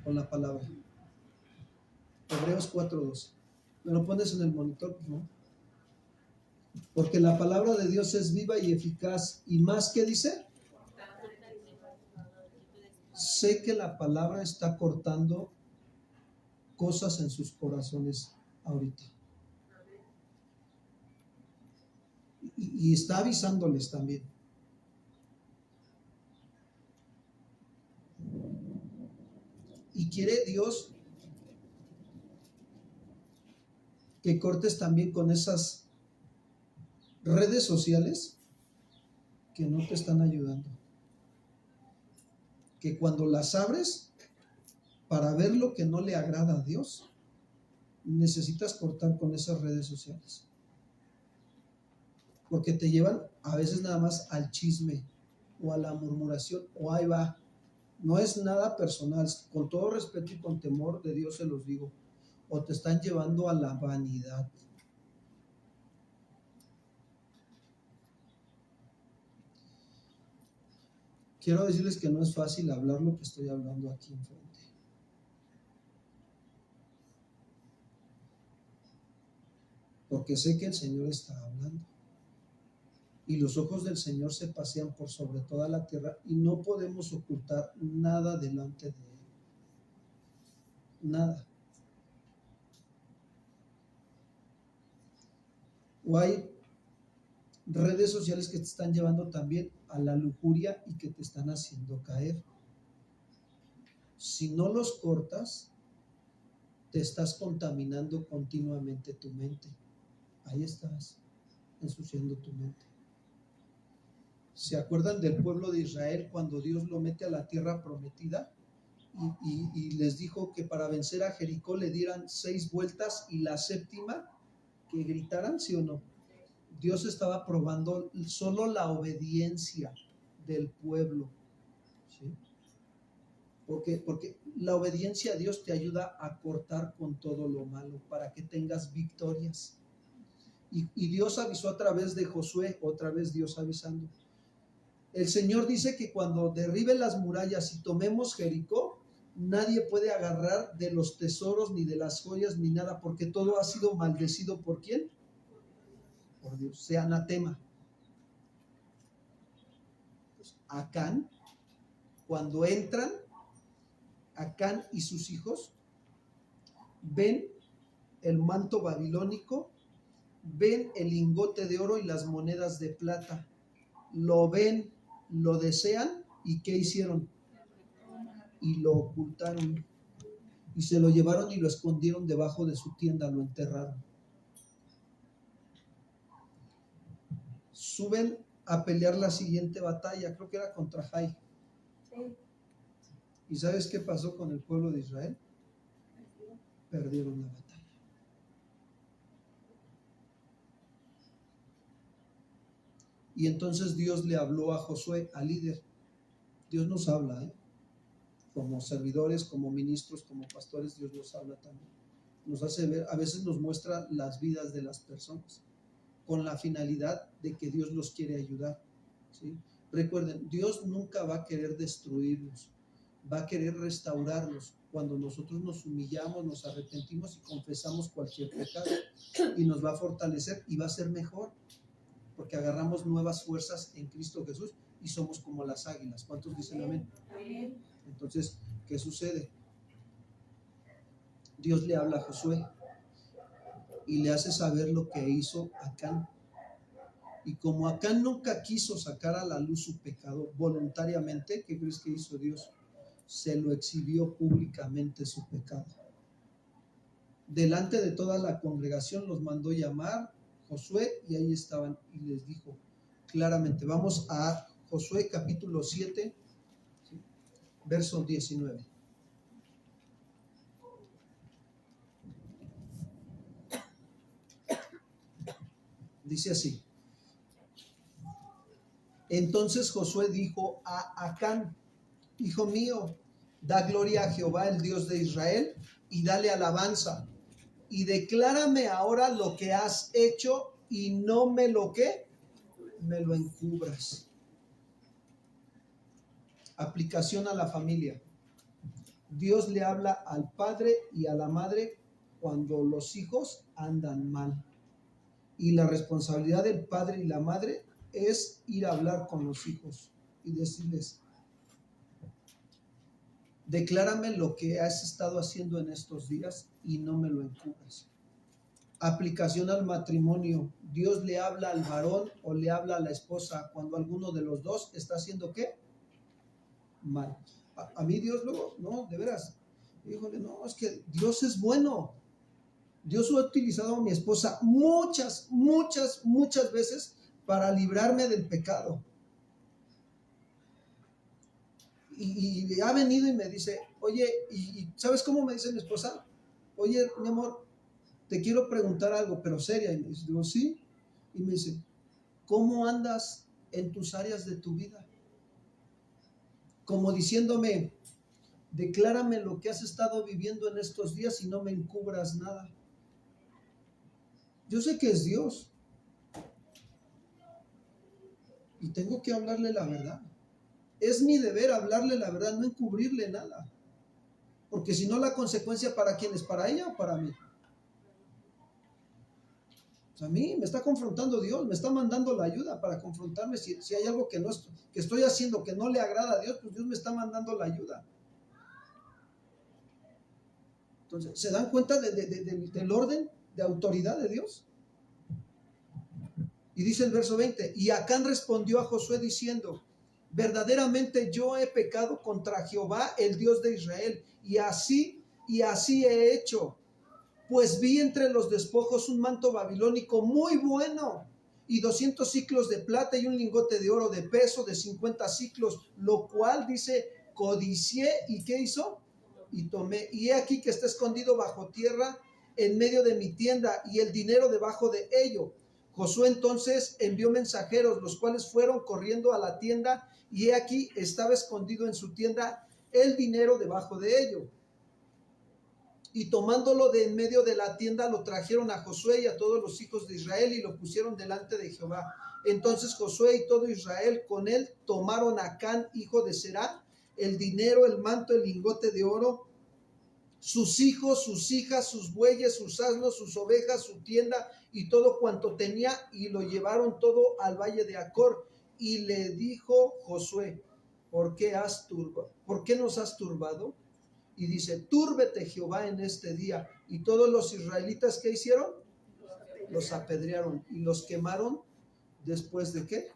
con la palabra. Hebreos 4:12. ¿Me lo pones en el monitor, por favor? Porque la palabra de Dios es viva y eficaz. ¿Y más que dice? Sé que la palabra está cortando cosas en sus corazones ahorita. Y está avisándoles también. Y quiere Dios que cortes también con esas redes sociales que no te están ayudando. Que cuando las abres para ver lo que no le agrada a Dios, necesitas cortar con esas redes sociales. Porque te llevan a veces nada más al chisme o a la murmuración o ahí va. No es nada personal, con todo respeto y con temor de Dios se los digo. O te están llevando a la vanidad. Quiero decirles que no es fácil hablar lo que estoy hablando aquí enfrente. Porque sé que el Señor está hablando. Y los ojos del Señor se pasean por sobre toda la tierra y no podemos ocultar nada delante de Él. Nada. O hay redes sociales que te están llevando también a la lujuria y que te están haciendo caer. Si no los cortas, te estás contaminando continuamente tu mente. Ahí estás, ensuciando tu mente. ¿Se acuerdan del pueblo de Israel cuando Dios lo mete a la tierra prometida? Y les dijo que para vencer a Jericó le dieran 6 vueltas y la séptima que gritaran, ¿sí o no? Dios estaba probando solo la obediencia del pueblo, ¿sí? Porque la obediencia a Dios te ayuda a cortar con todo lo malo para que tengas victorias. Y Dios avisó a través de Josué, otra vez Dios avisando. El Señor dice que cuando derribe las murallas y tomemos Jericó, nadie puede agarrar de los tesoros ni de las joyas ni nada, porque todo ha sido maldecido. ¿Por quién? Por Dios. Sea anatema. Pues Acán, cuando entran, Acán y sus hijos ven el manto babilónico, ven el lingote de oro y las monedas de plata. Lo ven, lo desean y ¿qué hicieron? Y lo ocultaron y se lo llevaron y lo escondieron debajo de su tienda, lo enterraron. suben a pelear la siguiente batalla, creo que era contra Jai. Sí. ¿Y sabes qué pasó con el pueblo de Israel? Perdieron la batalla. Y entonces Dios le habló a Josué, al líder. Dios nos habla, como servidores, como ministros, como pastores, Dios nos habla también. Nos hace ver, a veces nos muestra las vidas de las personas, con la finalidad de que Dios los quiere ayudar, ¿sí? Recuerden, Dios nunca va a querer destruirnos, va a querer restaurarnos cuando nosotros nos humillamos, nos arrepentimos y confesamos cualquier pecado, y nos va a fortalecer y va a ser mejor, porque agarramos nuevas fuerzas en Cristo Jesús y somos como las águilas. ¿Cuántos dicen amén? Amén. Entonces, ¿qué sucede? Dios le habla a Josué y le hace saber lo que hizo Acán. Y como Acán nunca quiso sacar a la luz su pecado voluntariamente, ¿qué crees que hizo Dios? Se lo exhibió públicamente su pecado. Delante de toda la congregación los mandó llamar Josué y ahí estaban y les dijo claramente. Vamos a Josué capítulo 7, ¿sí? Verso 19. Dice así. Entonces Josué dijo a Acán, hijo mío, da gloria a Jehová, el Dios de Israel, y dale alabanza, y declárame ahora lo que has hecho, y no me lo que me lo encubras. Aplicación a la familia. Dios le habla al padre y a la madre cuando los hijos andan mal. Y la responsabilidad del padre y la madre es ir a hablar con los hijos y decirles, declárame lo que has estado haciendo en estos días y no me lo encubras. Aplicación al matrimonio. Dios le habla al varón o le habla a la esposa cuando alguno de los dos está haciendo ¿qué? Mal. A mí Dios luego, no, de veras, híjole, no, es que Dios es bueno. Dios ha utilizado a mi esposa muchas veces para librarme del pecado. Y ha venido y me dice, oye, ¿y sabes cómo me dice mi esposa? Oye, mi amor, te quiero preguntar algo, pero seria. Y me dice, digo, sí. Y me dice, ¿cómo andas en tus áreas de tu vida? Como diciéndome, declárame lo que has estado viviendo en estos días y no me encubras nada. Yo sé que es Dios. Y tengo que hablarle la verdad. Es mi deber hablarle la verdad, no encubrirle nada. Porque si no, la consecuencia ¿para quién es? ¿Para ella o para mí? O sea, a mí me está confrontando Dios, me está mandando la ayuda para confrontarme. Si hay algo que estoy haciendo que no le agrada a Dios, pues Dios me está mandando la ayuda. Entonces, ¿se dan cuenta del orden de autoridad de Dios? Y dice el verso 20, y Acán respondió a Josué diciendo, verdaderamente yo he pecado contra Jehová, el Dios de Israel, y así he hecho, pues vi entre los despojos un manto babilónico muy bueno, y 200 siclos de plata y un lingote de oro de peso de 50 siclos, lo cual dice, codicié, ¿y qué hizo? Y tomé, y he aquí que está escondido bajo tierra en medio de mi tienda, y el dinero debajo de ello. Josué entonces envió mensajeros, los cuales fueron corriendo a la tienda, y he aquí estaba escondido en su tienda el dinero debajo de ello. Y tomándolo de en medio de la tienda, lo trajeron a Josué y a todos los hijos de Israel y lo pusieron delante de Jehová. Entonces Josué y todo Israel con él tomaron a Acán, hijo de Será, el dinero, el manto, el lingote de oro, sus hijos, sus hijas, sus bueyes, sus asnos, sus ovejas, su tienda y todo cuanto tenía, y lo llevaron todo al valle de Acor. Y le dijo Josué, ¿por qué nos has turbado? Y dice, túrbete Jehová en este día. Y todos los israelitas, ¿qué hicieron? Los apedrearon y los quemaron. ¿Después de qué?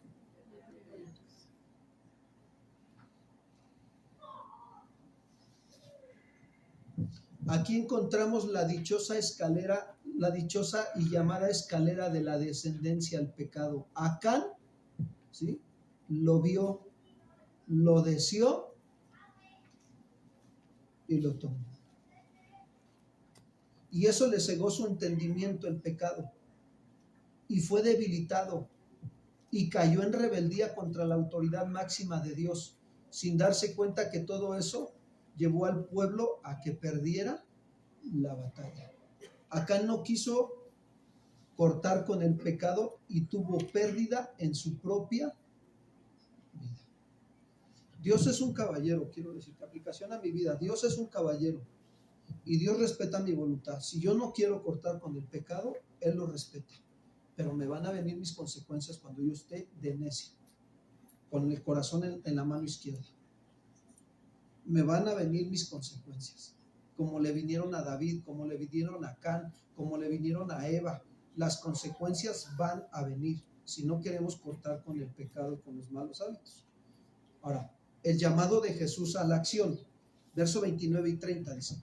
Aquí encontramos la dichosa escalera, la dichosa y llamada escalera de la descendencia al pecado. Acán ¿sí? Lo vio, lo deseó y lo tomó. Y eso le cegó su entendimiento, el pecado, y fue debilitado y cayó en rebeldía contra la autoridad máxima de Dios, sin darse cuenta que todo eso llevó al pueblo a que perdiera la batalla. Acán no quiso cortar con el pecado y tuvo pérdida en su propia vida. Dios es un caballero, quiero decir, aplicación a mi vida. Dios es un caballero y Dios respeta mi voluntad. Si yo no quiero cortar con el pecado, Él lo respeta. Pero me van a venir mis consecuencias cuando yo esté de necio, con el corazón en la mano izquierda. Me van a venir mis consecuencias, como le vinieron a David, como le vinieron a Acán, como le vinieron a Eva. Las consecuencias van a venir si no queremos cortar con el pecado y con los malos hábitos. Ahora, el llamado de Jesús a la acción, verso 29 y 30 dice: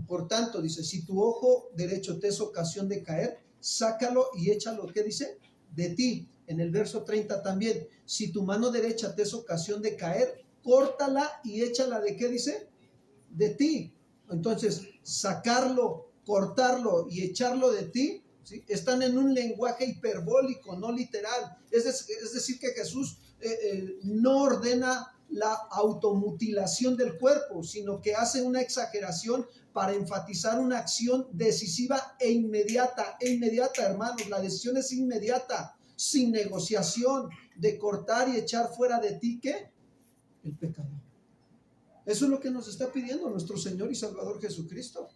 por tanto, dice, si tu ojo derecho te es ocasión de caer, sácalo y échalo, ¿qué dice? De ti. En el verso 30 también, si tu mano derecha te es ocasión de caer, córtala y échala, ¿de qué dice? De ti. Entonces, sacarlo, cortarlo y echarlo de ti, ¿sí? Están en un lenguaje hiperbólico, no literal. Es decir, que Jesús no ordena la automutilación del cuerpo, sino que hace una exageración para enfatizar una acción decisiva e inmediata, hermanos. La decisión es inmediata, sin negociación, de cortar y echar fuera de ti, ¿qué? El pecado. Eso es lo que nos está pidiendo nuestro Señor y Salvador Jesucristo.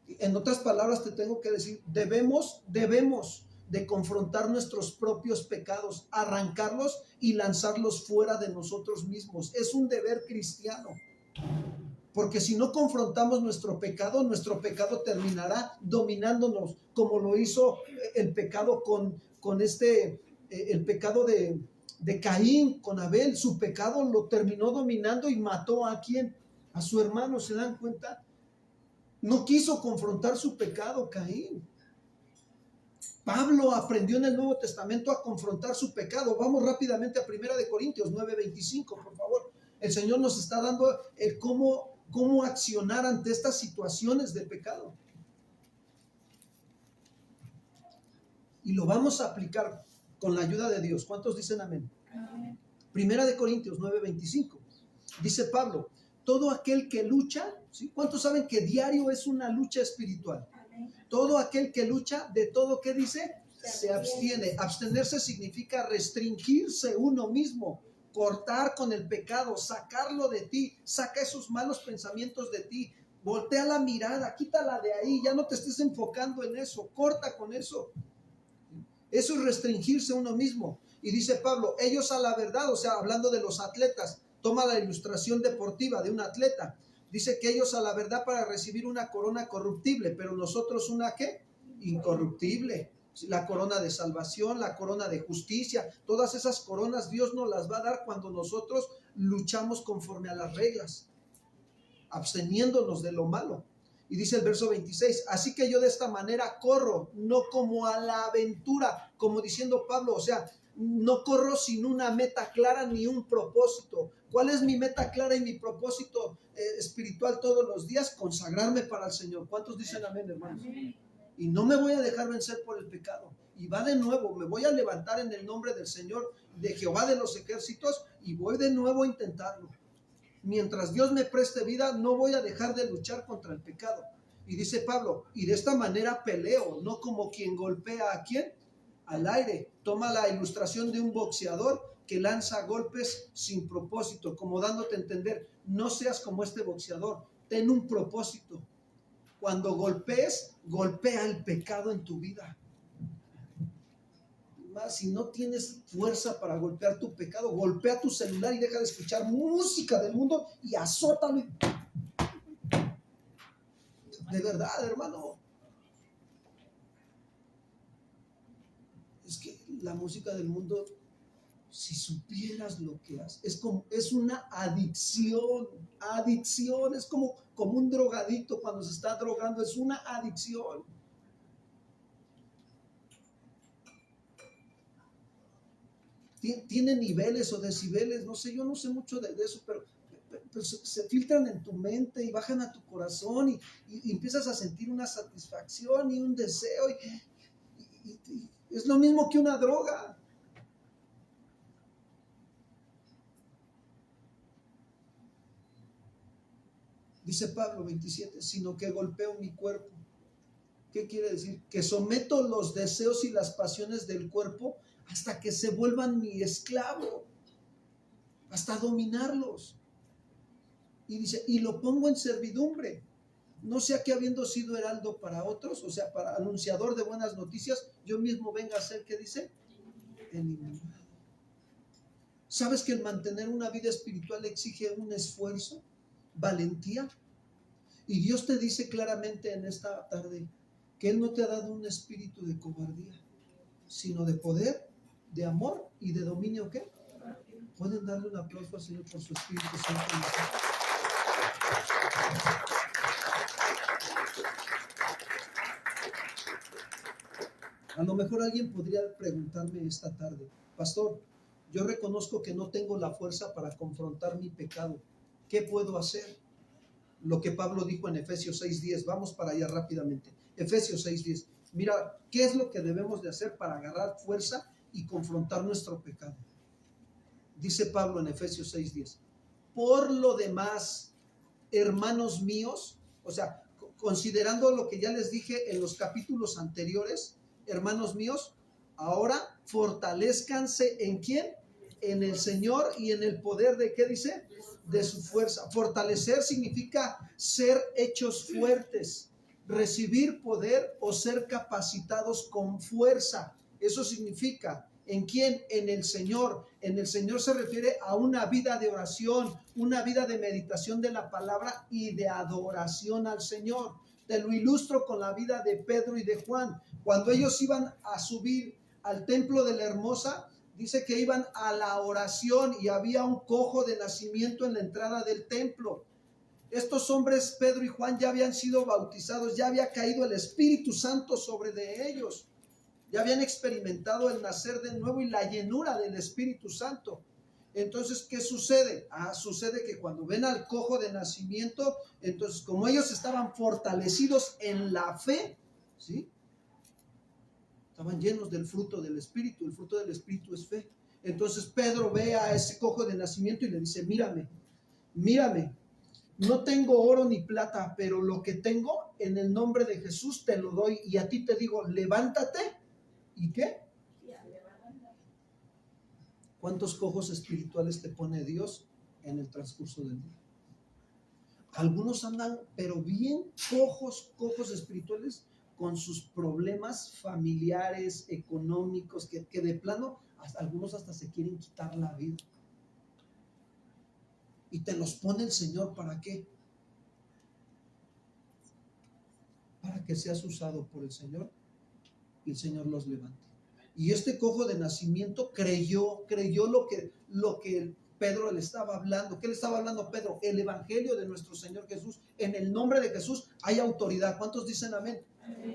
En otras palabras, te tengo que decir, debemos de confrontar nuestros propios pecados, arrancarlos y lanzarlos fuera de nosotros mismos. Es un deber cristiano. Porque si no confrontamos nuestro pecado terminará dominándonos, como lo hizo el pecado el pecado de Caín con Abel. Su pecado lo terminó dominando y mató a ¿quién? A su hermano. ¿Se dan cuenta? No quiso confrontar su pecado, Caín. Pablo aprendió en el Nuevo Testamento a confrontar su pecado. Vamos rápidamente a 1 Corintios 9:25, por favor. El Señor nos está dando el cómo accionar ante estas situaciones de pecado. Y lo vamos a aplicar con la ayuda de Dios. ¿Cuántos dicen amén? Amén. 1 Corintios 9:25. Dice Pablo, todo aquel que lucha, ¿sí? ¿Cuántos saben que diario es una lucha espiritual? Amén. Todo aquel que lucha, de todo, ¿qué dice? Se abstiene. Abstenerse significa restringirse uno mismo, cortar con el pecado, sacarlo de ti, saca esos malos pensamientos de ti, voltea la mirada, quítala de ahí, ya no te estés enfocando en eso, corta con eso. Eso es restringirse uno mismo. Y dice Pablo, ellos a la verdad, o sea, hablando de los atletas, toma la ilustración deportiva de un atleta. Dice que ellos a la verdad para recibir una corona corruptible, pero nosotros una ¿qué? Incorruptible. La corona de salvación, la corona de justicia, todas esas coronas Dios nos las va a dar cuando nosotros luchamos conforme a las reglas, absteniéndonos de lo malo. Y dice el verso 26, así que yo de esta manera corro, no como a la aventura, como diciendo Pablo, o sea, no corro sin una meta clara ni un propósito. ¿Cuál es mi meta clara y mi propósito espiritual todos los días? Consagrarme para el Señor. ¿Cuántos dicen amén, hermanos? Amén. Y no me voy a dejar vencer por el pecado. Y va de nuevo, me voy a levantar en el nombre del Señor, de Jehová de los ejércitos, y voy de nuevo a intentarlo. Mientras Dios me preste vida, no voy a dejar de luchar contra el pecado. Y dice Pablo, y de esta manera peleo, no como quien golpea a ¿quién? Al aire. Toma la ilustración de un boxeador que lanza golpes sin propósito, como dándote a entender, no seas como este boxeador, ten un propósito. Cuando golpees, golpea el pecado en tu vida. Más, si no tienes fuerza para golpear tu pecado, golpea tu celular y deja de escuchar música del mundo y azótalo. De verdad, hermano. Es que la música del mundo, si supieras lo que hace, es una adicción, es como un drogadicto cuando se está drogando, es una adicción. tiene niveles o decibeles, no sé, yo no sé mucho de eso, pero se filtran en tu mente y bajan a tu corazón y empiezas a sentir una satisfacción y un deseo. Y es lo mismo que una droga. Dice Pablo 27, sino que golpeo mi cuerpo. ¿Qué quiere decir? Que someto los deseos y las pasiones del cuerpo hasta que se vuelvan mi esclavo, hasta dominarlos. Y dice, y lo pongo en servidumbre. No sea que habiendo sido heraldo para otros, o sea, para anunciador de buenas noticias, yo mismo venga a ser, ¿qué dice? Eliminado. ¿Sabes que el mantener una vida espiritual exige un esfuerzo, valentía? Y Dios te dice claramente en esta tarde que Él no te ha dado un espíritu de cobardía, sino de poder, de amor y de dominio. ¿Qué? Pueden darle un aplauso al Señor por su Espíritu Santo. A lo mejor alguien podría preguntarme esta tarde, pastor, yo reconozco que no tengo la fuerza para confrontar mi pecado. ¿Qué puedo hacer? Lo que Pablo dijo en Efesios 6:10. Vamos para allá rápidamente. Efesios 6:10. Mira, ¿qué es lo que debemos de hacer para agarrar fuerza y confrontar nuestro pecado? Dice Pablo en Efesios 6:10. Por lo demás, hermanos míos, o sea, considerando lo que ya les dije en los capítulos anteriores, hermanos míos, ahora fortalezcanse ¿en quién? En el Señor y en el poder de, ¿qué dice? De su fuerza. Fortalecer significa ser hechos fuertes, recibir poder o ser capacitados con fuerza. Eso significa, ¿en quién? En el Señor. En el Señor se refiere a una vida de oración, una vida de meditación de la palabra y de adoración al Señor. Te lo ilustro con la vida de Pedro y de Juan. Cuando ellos iban a subir al templo de la Hermosa, dice que iban a la oración y había un cojo de nacimiento en la entrada del templo. Estos hombres, Pedro y Juan, ya habían sido bautizados, ya había caído el Espíritu Santo sobre de ellos. Ya habían experimentado el nacer de nuevo y la llenura del Espíritu Santo. Entonces, ¿qué sucede? Sucede que cuando ven al cojo de nacimiento, entonces como ellos estaban fortalecidos en la fe, ¿sí? Estaban llenos del fruto del Espíritu. El fruto del Espíritu es fe. Entonces Pedro ve a ese cojo de nacimiento y le dice, mírame, no tengo oro ni plata, pero lo que tengo en el nombre de Jesús te lo doy y a ti te digo, levántate. ¿Y qué? ¿Cuántos cojos espirituales te pone Dios en el transcurso del día? Algunos andan, pero bien cojos espirituales con sus problemas familiares, económicos, que de plano, algunos hasta se quieren quitar la vida. Y te los pone el Señor, ¿para qué? Para que seas usado por el Señor y el Señor los levante. Y este cojo de nacimiento creyó lo que Pedro le estaba hablando. ¿Qué le estaba hablando Pedro? El evangelio de nuestro Señor Jesús. En el nombre de Jesús hay autoridad. ¿Cuántos dicen amén?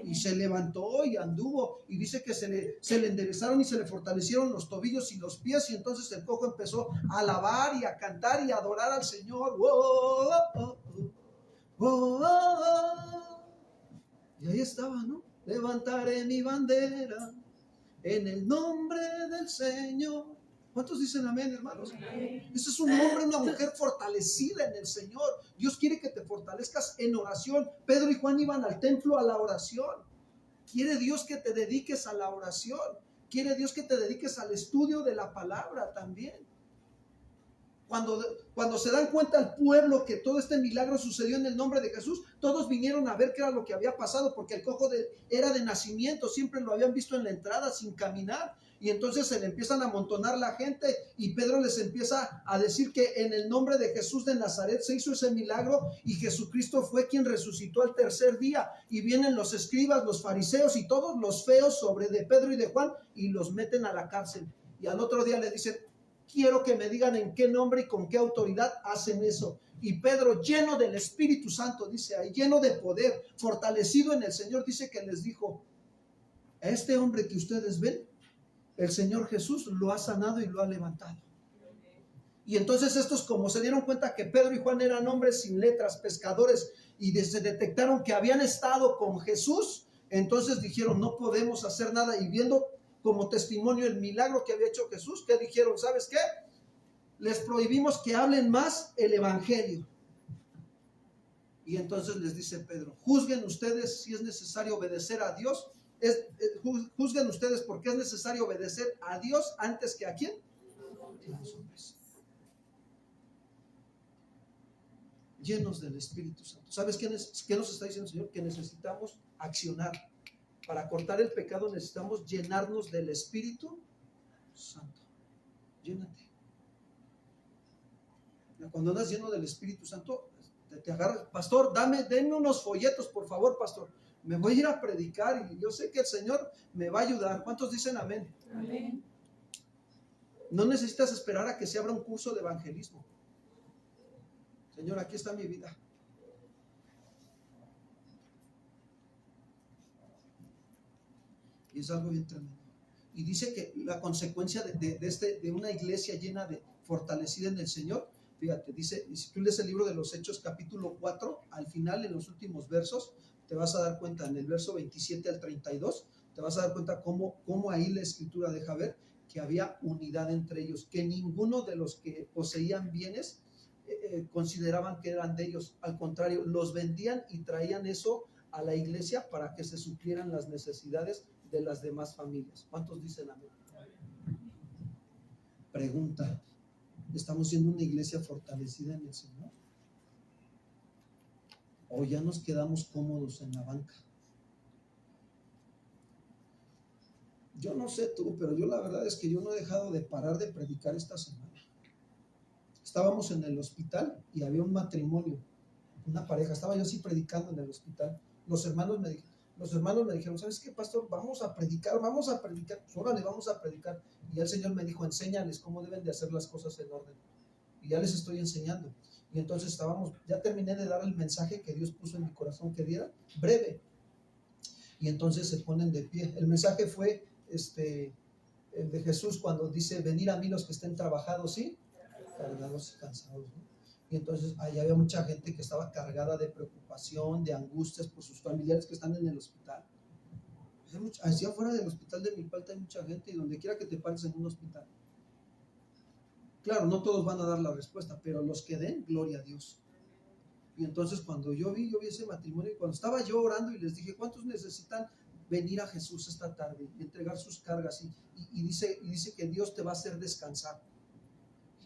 Y se levantó y anduvo. Y dice que se le enderezaron y se le fortalecieron los tobillos y los pies. Y entonces el cojo empezó a alabar y a cantar y a adorar al Señor. ¡Oh, oh, oh, oh, oh! Y ahí estaba, ¿no? Levantaré mi bandera en el nombre del Señor. ¿Cuántos dicen amén, hermanos? Ese es un hombre, una mujer fortalecida en el Señor. Dios quiere que te fortalezcas en oración. Pedro y Juan iban al templo a la oración. Quiere Dios que te dediques a la oración. Quiere Dios que te dediques al estudio de la palabra también. Cuando se dan cuenta el pueblo que todo este milagro sucedió en el nombre de Jesús, todos vinieron a ver qué era lo que había pasado, porque el cojo era de nacimiento, siempre lo habían visto en la entrada sin caminar, y entonces se le empiezan a amontonar la gente, y Pedro les empieza a decir que en el nombre de Jesús de Nazaret se hizo ese milagro, y Jesucristo fue quien resucitó al tercer día, y vienen los escribas, los fariseos, y todos los feos sobre de Pedro y de Juan, y los meten a la cárcel, y al otro día le dicen, quiero que me digan en qué nombre y con qué autoridad hacen eso. Y Pedro, lleno del Espíritu Santo, dice ahí, lleno de poder, fortalecido en el Señor, dice que les dijo, a este hombre que ustedes ven, el Señor Jesús lo ha sanado y lo ha levantado. Y entonces estos, como se dieron cuenta que Pedro y Juan eran hombres sin letras, pescadores, y se detectaron que habían estado con Jesús, entonces dijeron, no podemos hacer nada. Y viendo como testimonio el milagro que había hecho Jesús, ¿qué dijeron? ¿Sabes qué? Les prohibimos que hablen más el evangelio. Y entonces les dice Pedro, juzguen ustedes si es necesario obedecer a Dios. Juzguen ustedes porque es necesario obedecer a Dios antes que a ¿quién? A los hombres. Llenos del Espíritu Santo. ¿Sabes qué nos está diciendo el Señor? Que necesitamos accionar. Para cortar el pecado necesitamos llenarnos del Espíritu Santo. Llénate. Cuando andas lleno del Espíritu Santo, te agarras, pastor, denme unos folletos, por favor, pastor. Me voy a ir a predicar y yo sé que el Señor me va a ayudar. ¿Cuántos dicen amén? Amén. No necesitas esperar a que se abra un curso de evangelismo. Señor, aquí está mi vida. Y es algo bien tremendo. Y dice que la consecuencia de una iglesia llena de fortalecida en el Señor, fíjate, dice, si tú lees el libro de los Hechos capítulo 4, al final, en los últimos versos, te vas a dar cuenta, en el verso 27 al 32, te vas a dar cuenta cómo ahí la Escritura deja ver que había unidad entre ellos, que ninguno de los que poseían bienes consideraban que eran de ellos, al contrario, los vendían y traían eso a la iglesia para que se suplieran las necesidades de las demás familias. ¿Cuántos dicen amén? Pregunta, ¿estamos siendo una iglesia fortalecida en el Señor? ¿O ya nos quedamos cómodos en la banca? Yo no sé tú, pero yo la verdad es que yo no he dejado de parar de predicar esta semana. Estábamos en el hospital y había un matrimonio, una pareja, estaba yo así predicando en el hospital. Los hermanos me dijeron, ¿sabes qué, pastor? Vamos a predicar. Pues, órale, vamos a predicar. Y el Señor me dijo, enséñales cómo deben de hacer las cosas en orden. Y ya les estoy enseñando. Y entonces ya terminé de dar el mensaje que Dios puso en mi corazón que diera, breve. Y entonces se ponen de pie. El mensaje fue el de Jesús cuando dice, venid a mí los que estén trabajados, ¿sí? Cargados y cansados, ¿no? Y entonces ahí había mucha gente que estaba cargada de preocupación, de angustias por sus familiares que están en el hospital. Así afuera del hospital de Milpalta hay mucha gente, y donde quiera que te pares en un hospital. Claro, no todos van a dar la respuesta, pero los que den, gloria a Dios. Y entonces cuando yo vi ese matrimonio, y cuando estaba yo orando y les dije, ¿cuántos necesitan venir a Jesús esta tarde y entregar sus cargas? Y dice que Dios te va a hacer descansar.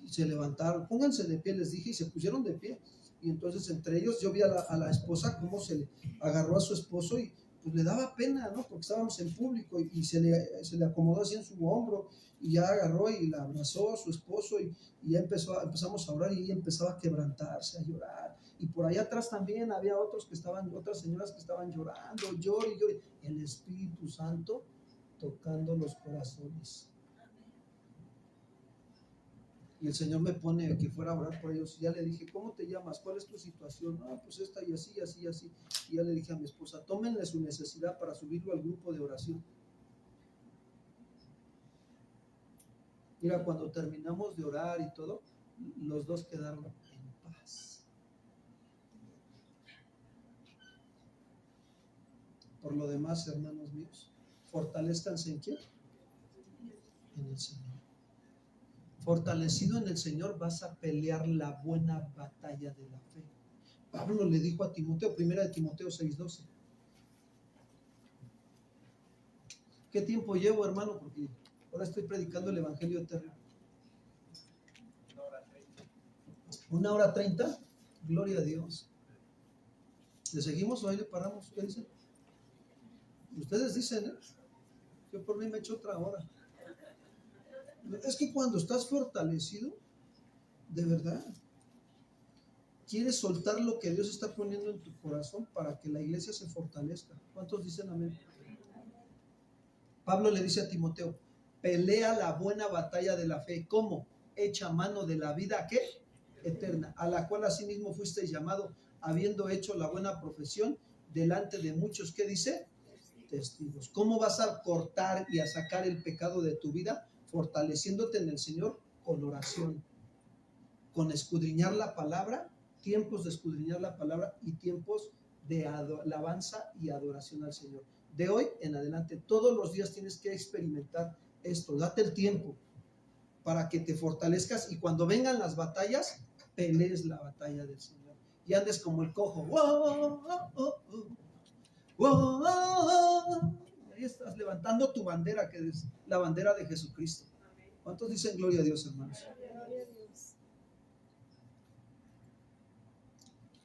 Y se levantaron, pónganse de pie, les dije, y se pusieron de pie. Y entonces entre ellos yo vi a la esposa cómo se le agarró a su esposo y pues le daba pena, ¿no? Porque estábamos en público y se le acomodó así en su hombro y ya agarró y la abrazó a su esposo y ya empezamos a orar y ella empezaba a quebrantarse, a llorar. Y por allá atrás también había otras señoras que estaban llorando, llore. El Espíritu Santo tocando los corazones. Y el Señor me pone que fuera a orar por ellos. Y ya le dije, ¿cómo te llamas? ¿Cuál es tu situación? No, pues esta y así. Y ya le dije a mi esposa, tómenle su necesidad para subirlo al grupo de oración. Mira, cuando terminamos de orar y todo, los dos quedaron en paz. Por lo demás, hermanos míos, fortalezcanse en ¿quién? En el Señor. Fortalecido en el Señor vas a pelear la buena batalla de la fe. Pablo le dijo a Timoteo, 1 Timoteo 6:12. ¿Qué tiempo llevo, hermano? Porque ahora estoy predicando el Evangelio eterno. 1:30. Gloria a Dios. ¿Le seguimos o ahí le paramos? ¿Qué dicen? Ustedes dicen, ¿eh? Yo por mí me echo otra hora. Es que cuando estás fortalecido, de verdad, quieres soltar lo que Dios está poniendo en tu corazón para que la iglesia se fortalezca. ¿Cuántos dicen amén? Pablo le dice a Timoteo, pelea la buena batalla de la fe. ¿Cómo? Echa mano de la vida, ¿qué? Eterna, a la cual asimismo fuisteis llamado, habiendo hecho la buena profesión delante de muchos. ¿Qué dice? testigos. ¿Cómo vas a cortar y a sacar el pecado de tu vida? Fortaleciéndote en el Señor con oración, con escudriñar la palabra, tiempos de escudriñar la palabra y tiempos de alabanza y adoración al Señor. De hoy en adelante, todos los días tienes que experimentar esto. Date el tiempo para que te fortalezcas y cuando vengan las batallas, pelees la batalla del Señor. Y andes como el cojo. Ahí estás levantando tu bandera, que es la bandera de Jesucristo. ¿Cuántos dicen gloria a Dios, hermanos?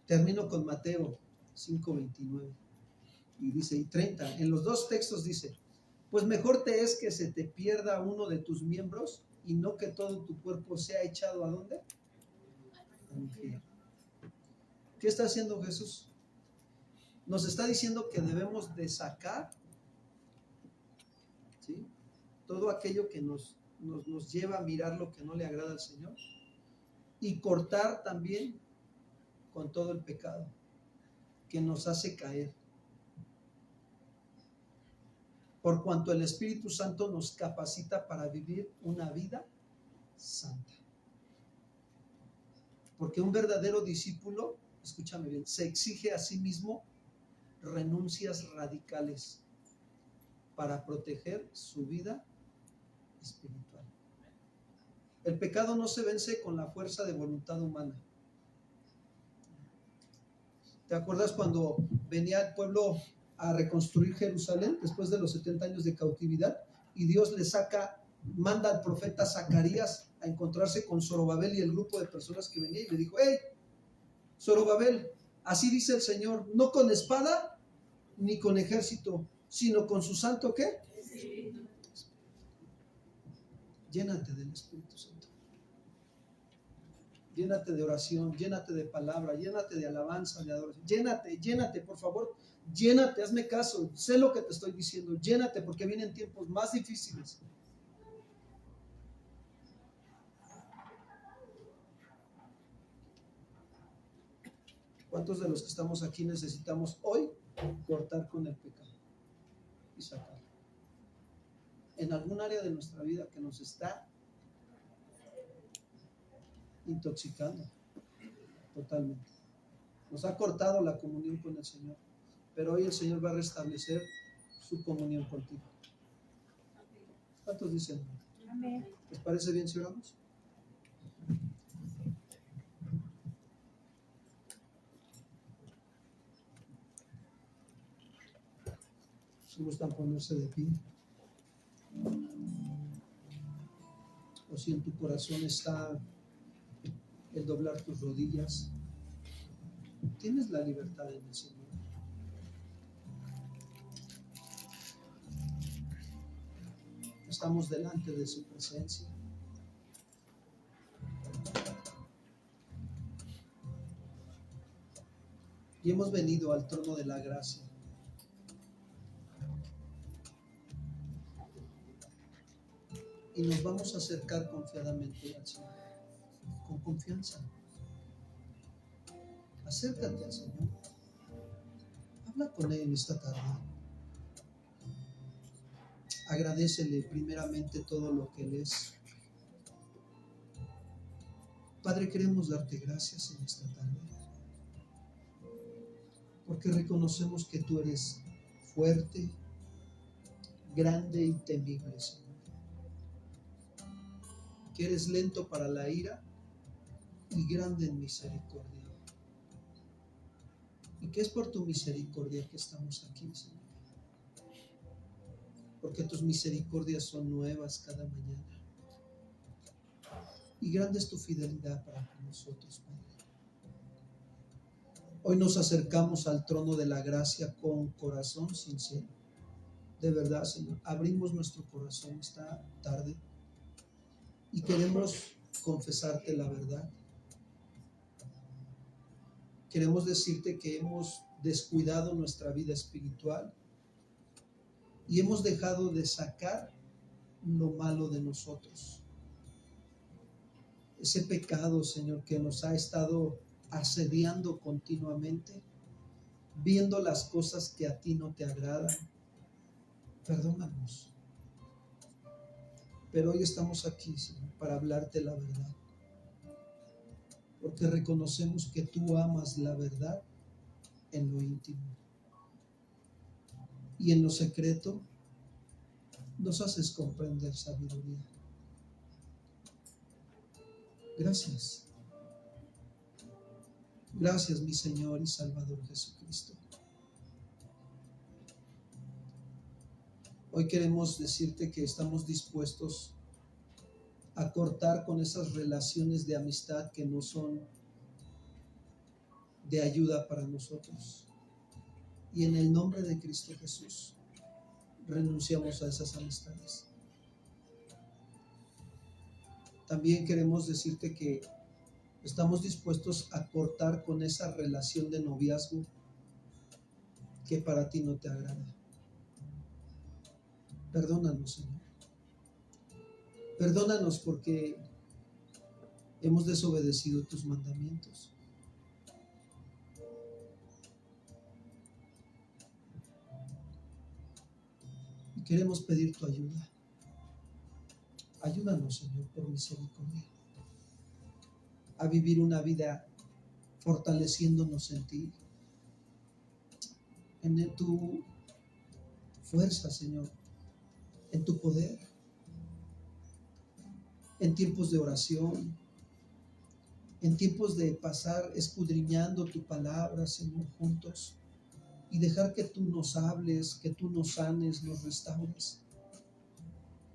Termino con Mateo 5:29 y dice, y 30. En los dos textos dice, pues mejor te es que se te pierda uno de tus miembros y no que todo tu cuerpo sea echado ¿a dónde? Al infierno. ¿Qué está haciendo Jesús? Nos está diciendo que debemos de sacar, ¿sí?, todo aquello que nos lleva a mirar lo que no le agrada al Señor y cortar también con todo el pecado que nos hace caer. Por cuanto el Espíritu Santo nos capacita para vivir una vida santa. Porque un verdadero discípulo, escúchame bien, se exige a sí mismo renuncias radicales para proteger su vida espiritual. El pecado no se vence con la fuerza de voluntad humana. ¿Te acuerdas cuando venía el pueblo a reconstruir Jerusalén después de los 70 años de cautividad y Dios le manda al profeta Zacarías a encontrarse con Zorobabel y el grupo de personas que venía y le dijo, hey, Zorobabel, así dice el Señor, no con espada ni con ejército, sino con su santo ¿qué? Espíritu. Llénate del Espíritu Santo. Llénate de oración, llénate de palabra, llénate de alabanza, de adoración. Llénate, por favor, llénate, hazme caso, sé lo que te estoy diciendo, llénate porque vienen tiempos más difíciles. ¿Cuántos de los que estamos aquí necesitamos hoy cortar con el pecado y sacarlo? En algún área de nuestra vida que nos está intoxicando totalmente. Nos ha cortado la comunión con el Señor, pero hoy el Señor va a restablecer su comunión contigo. ¿Cuántos dicen? Amén. ¿Les parece bien si oramos? Si gustan ponerse de pie. O si en tu corazón está el doblar tus rodillas, tienes la libertad en el Señor. Estamos delante de su presencia. Y hemos venido al trono de la gracia. Y nos vamos a acercar confiadamente al Señor, con confianza. Acércate al Señor. Habla con Él esta tarde. Agradécele primeramente todo lo que Él es. Padre, queremos darte gracias en esta tarde, porque reconocemos que tú eres fuerte, grande y temible, Señor. Que eres lento para la ira y grande en misericordia. Y que es por tu misericordia que estamos aquí, Señor. Porque tus misericordias son nuevas cada mañana. Y grande es tu fidelidad para con nosotros, Padre. Hoy nos acercamos al trono de la gracia con corazón sincero. De verdad, Señor, abrimos nuestro corazón esta tarde y queremos confesarte la verdad. Queremos decirte que hemos descuidado nuestra vida espiritual y hemos dejado de sacar lo malo de nosotros. Ese pecado, Señor, que nos ha estado asediando continuamente, viendo las cosas que a ti no te agradan, Perdónanos. Pero hoy estamos aquí, Señor, para hablarte la verdad. Porque reconocemos que tú amas la verdad en lo íntimo. Y en lo secreto nos haces comprender sabiduría. Gracias. Gracias, mi Señor y Salvador Jesucristo. Hoy queremos decirte que estamos dispuestos a cortar con esas relaciones de amistad que no son de ayuda para nosotros. Y en el nombre de Cristo Jesús, renunciamos a esas amistades. También queremos decirte que estamos dispuestos a cortar con esa relación de noviazgo que para ti no te agrada. Perdónanos, Señor. Perdónanos porque hemos desobedecido tus mandamientos. Y queremos pedir tu ayuda. Ayúdanos, Señor, por misericordia, a vivir una vida fortaleciéndonos en ti, en tu fuerza, Señor, en tu poder, en tiempos de oración, en tiempos de pasar escudriñando tu palabra, Señor, juntos, y dejar que tú nos hables, que tú nos sanes, nos restaures.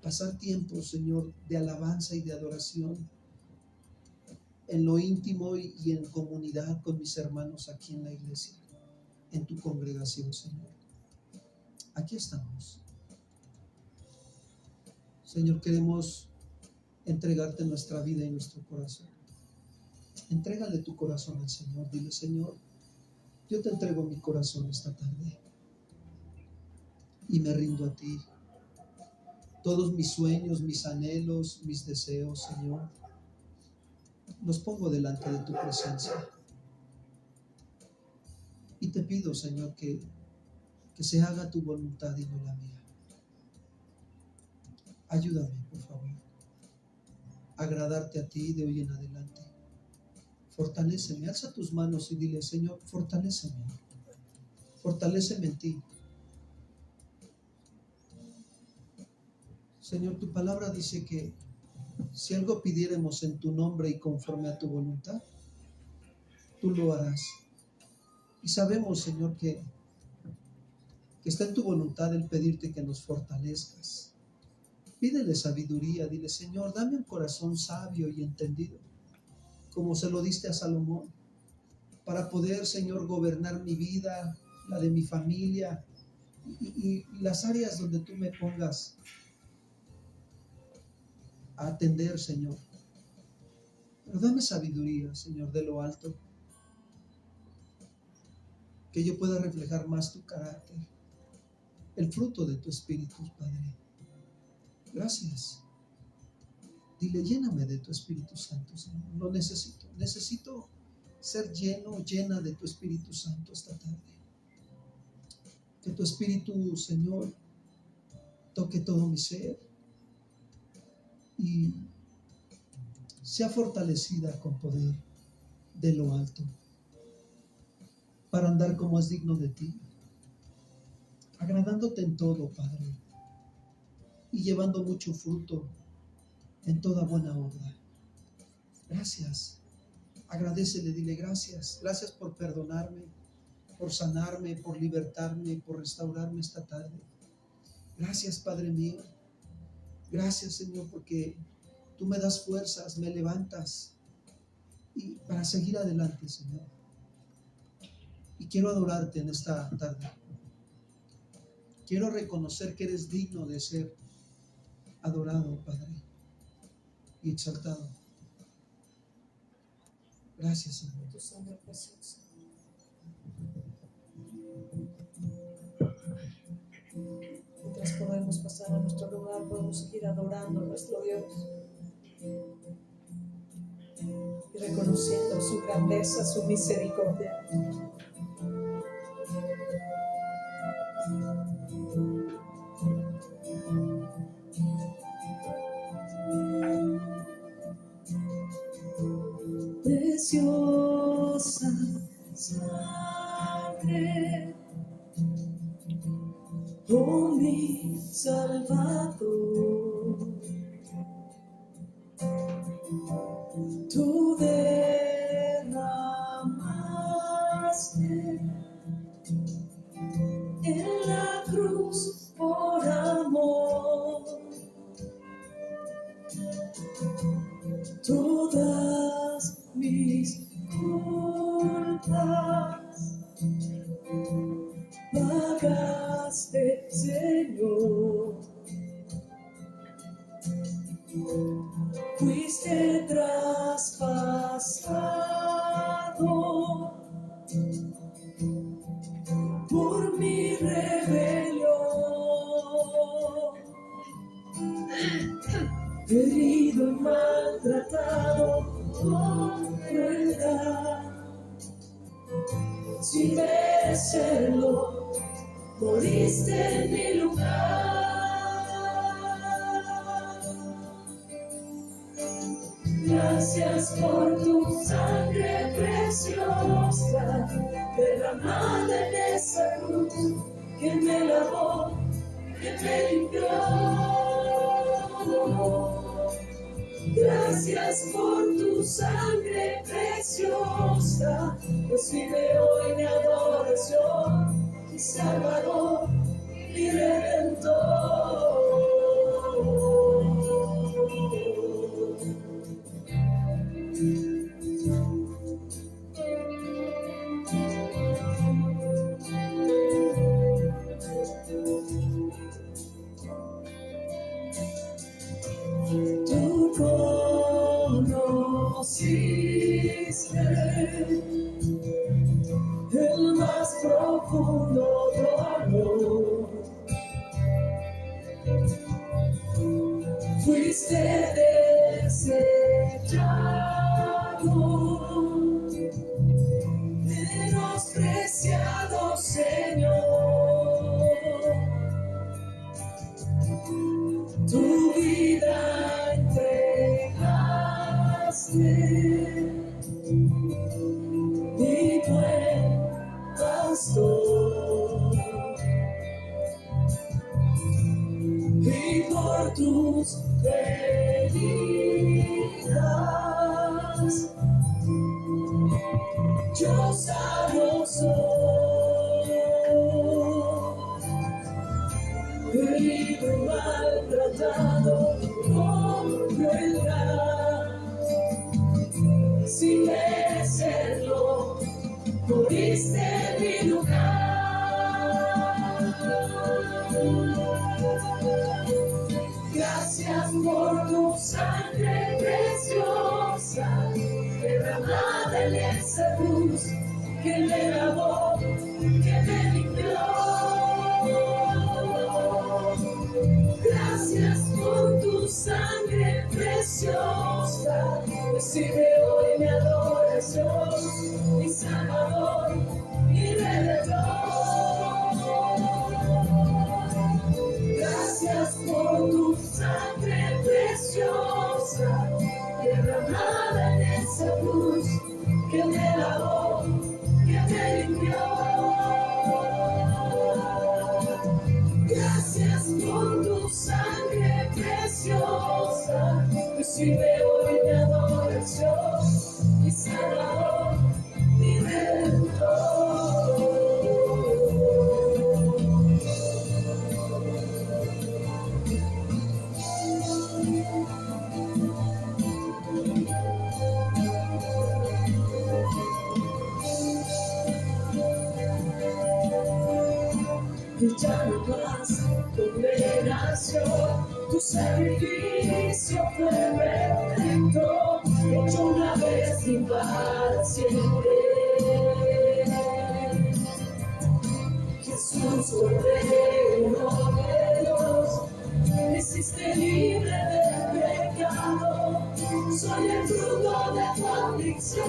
Pasar tiempos, Señor, de alabanza y de adoración en lo íntimo y en comunidad con mis hermanos aquí en la iglesia, en tu congregación, Señor. Aquí estamos. Señor, queremos entregarte nuestra vida y nuestro corazón. Entrégale tu corazón al Señor. Dile, Señor, yo te entrego mi corazón esta tarde y me rindo a ti. Todos mis sueños, mis anhelos, mis deseos, Señor, los pongo delante de tu presencia. Y te pido, Señor, que se haga tu voluntad y no la mía. Ayúdame, por favor, a agradarte a ti de hoy en adelante. Fortaléceme, alza tus manos y dile, Señor, fortaléceme. Fortaléceme en ti. Señor, tu palabra dice que si algo pidiéramos en tu nombre y conforme a tu voluntad, tú lo harás. Y sabemos, Señor, que está en tu voluntad el pedirte que nos fortalezcas. Pídele sabiduría, dile, Señor, dame un corazón sabio y entendido, como se lo diste a Salomón, para poder, Señor, gobernar mi vida, la de mi familia y las áreas donde tú me pongas a atender, Señor. Pero dame sabiduría, Señor, de lo alto, que yo pueda reflejar más tu carácter, el fruto de tu Espíritu, Padre. Gracias. Dile, lléname de tu Espíritu Santo, Señor. Lo necesito. Necesito ser lleno, llena de tu Espíritu Santo esta tarde. Que tu Espíritu, Señor, toque todo mi ser y sea fortalecida con poder de lo alto para andar como es digno de ti, agradándote en todo, Padre, y llevando mucho fruto en toda buena obra. Gracias. Agradécele, dile gracias. Gracias por perdonarme, por sanarme, por libertarme, por restaurarme esta tarde. Gracias, Padre mío. Gracias, Señor, porque tú me das fuerzas, me levantas y para seguir adelante, Señor. Y quiero adorarte en esta tarde. Quiero reconocer que eres digno de ser adorado, Padre, y exaltado. Gracias, Señor. Tu sangre preciosa. Mientras podemos pasar a nuestro lugar, podemos seguir adorando a nuestro Dios y reconociendo su grandeza, su misericordia. preciosa sangre, oh mi Salvador, tú derramaste en la cruz por amor todas mis culpas, pagaste, Señor, fuiste traspasado por mi rebelión, herido y maltratado con crueldad, sin merecerlo, moriste en mi lugar. Gracias por tu sangre preciosa, derramada en esa cruz, que me lavó, que me limpió. Gracias por tu sangre preciosa, recibe hoy mi adoración, mi Salvador, mi Redentor. Tú conociste el más profundo dolor, fuiste desechado, menospreciado, Señor, tu vida entregaste, mi buen pastor, y por tus heridas yo sano soy, herido y maltratado con crueldad, sin merecerlo, moriste en mi lugar. Gracias por tu sangre preciosa, derramada en esa cruz, que me lavó, que me limpió. Gracias por tu sangre preciosa, recibe hoy mi adoración, mi Salvador, mi Redentor. Gracias por tu sangre preciosa, derramada en esa cruz, que me lavó, que me limpió. Gracias por tu sangre preciosa, recibe hoy mi adoración, mi Salvador, mi Redentor. Y ya no más condenación, tu sacrificio fue perfecto, hecho una vez y para siempre. Jesús, Cordero de Dios, me hiciste libre del pecado, soy el fruto de tu aflicción.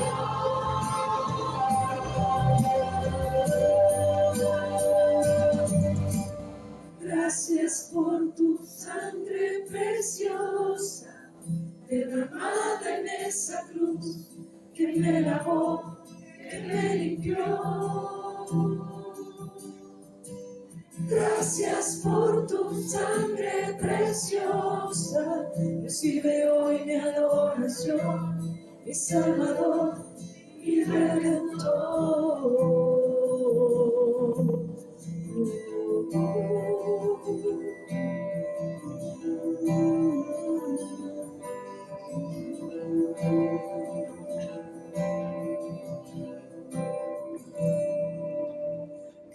Gracias por tu sangre preciosa, derramada en esa cruz, que me lavó, que me limpió. Gracias por tu sangre preciosa, recibe hoy mi adoración, mi Salvador y Redentor.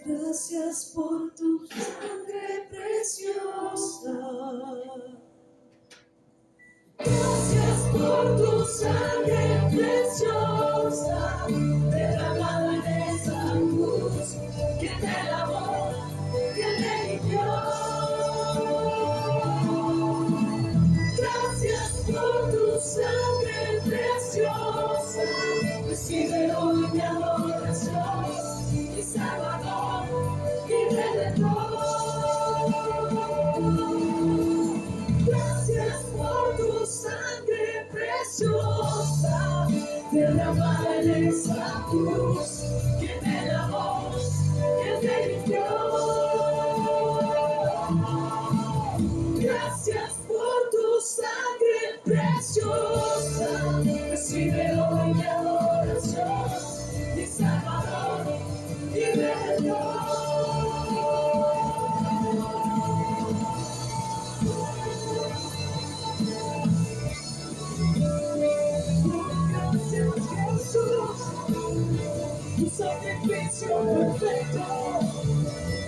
Gracias por tu sangre preciosa. Gracias por tu sangre preciosa, derramada en esa cruz, que me lavó, que me limpió. Gracias por tu sangre preciosa, recibe hoy mi adoración, mi Salvador y Redentor. Gracias por tu sangre preciosa, derramada en esa cruz, que me lavó, que me limpió. Gracias por tu sangre preciosa, recibe hoy mi adoración, mi Salvador y Redentor. Gracias Jesús, tu sacrificio perfecto,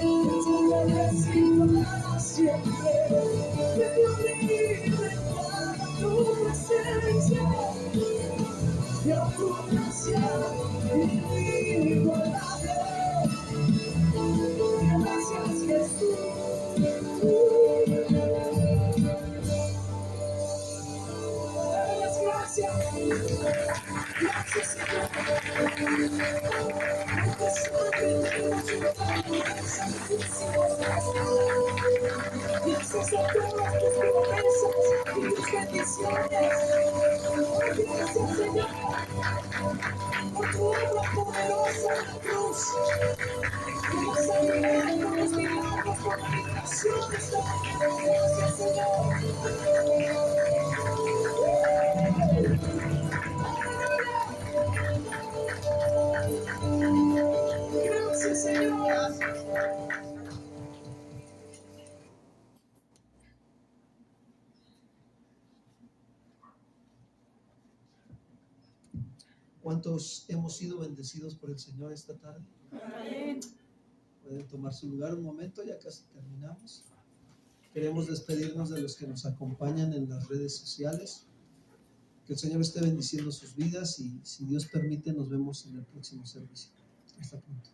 yo agradecido para siempre, me dio libre para tu presencia, y a tu gracia inigualable. Gracias Jesús. Gracias. Gracias, Señor. Porque sangre tenemos un sacrificio. Gracias a todas tus promesas y tus bendiciones. Gracias, Señor, por tu obra poderosa en la cruz. Por la sanidad, por los milagros, por la liberación de esta mañana. Gracias, Señor. Gracias, Señor. ¿Cuántos hemos sido bendecidos por el Señor esta tarde? Amén. Pueden tomar su lugar un momento, ya casi terminamos. Queremos despedirnos de los que nos acompañan en las redes sociales. Que el Señor esté bendiciendo sus vidas y si Dios permite nos vemos en el próximo servicio. Hasta pronto.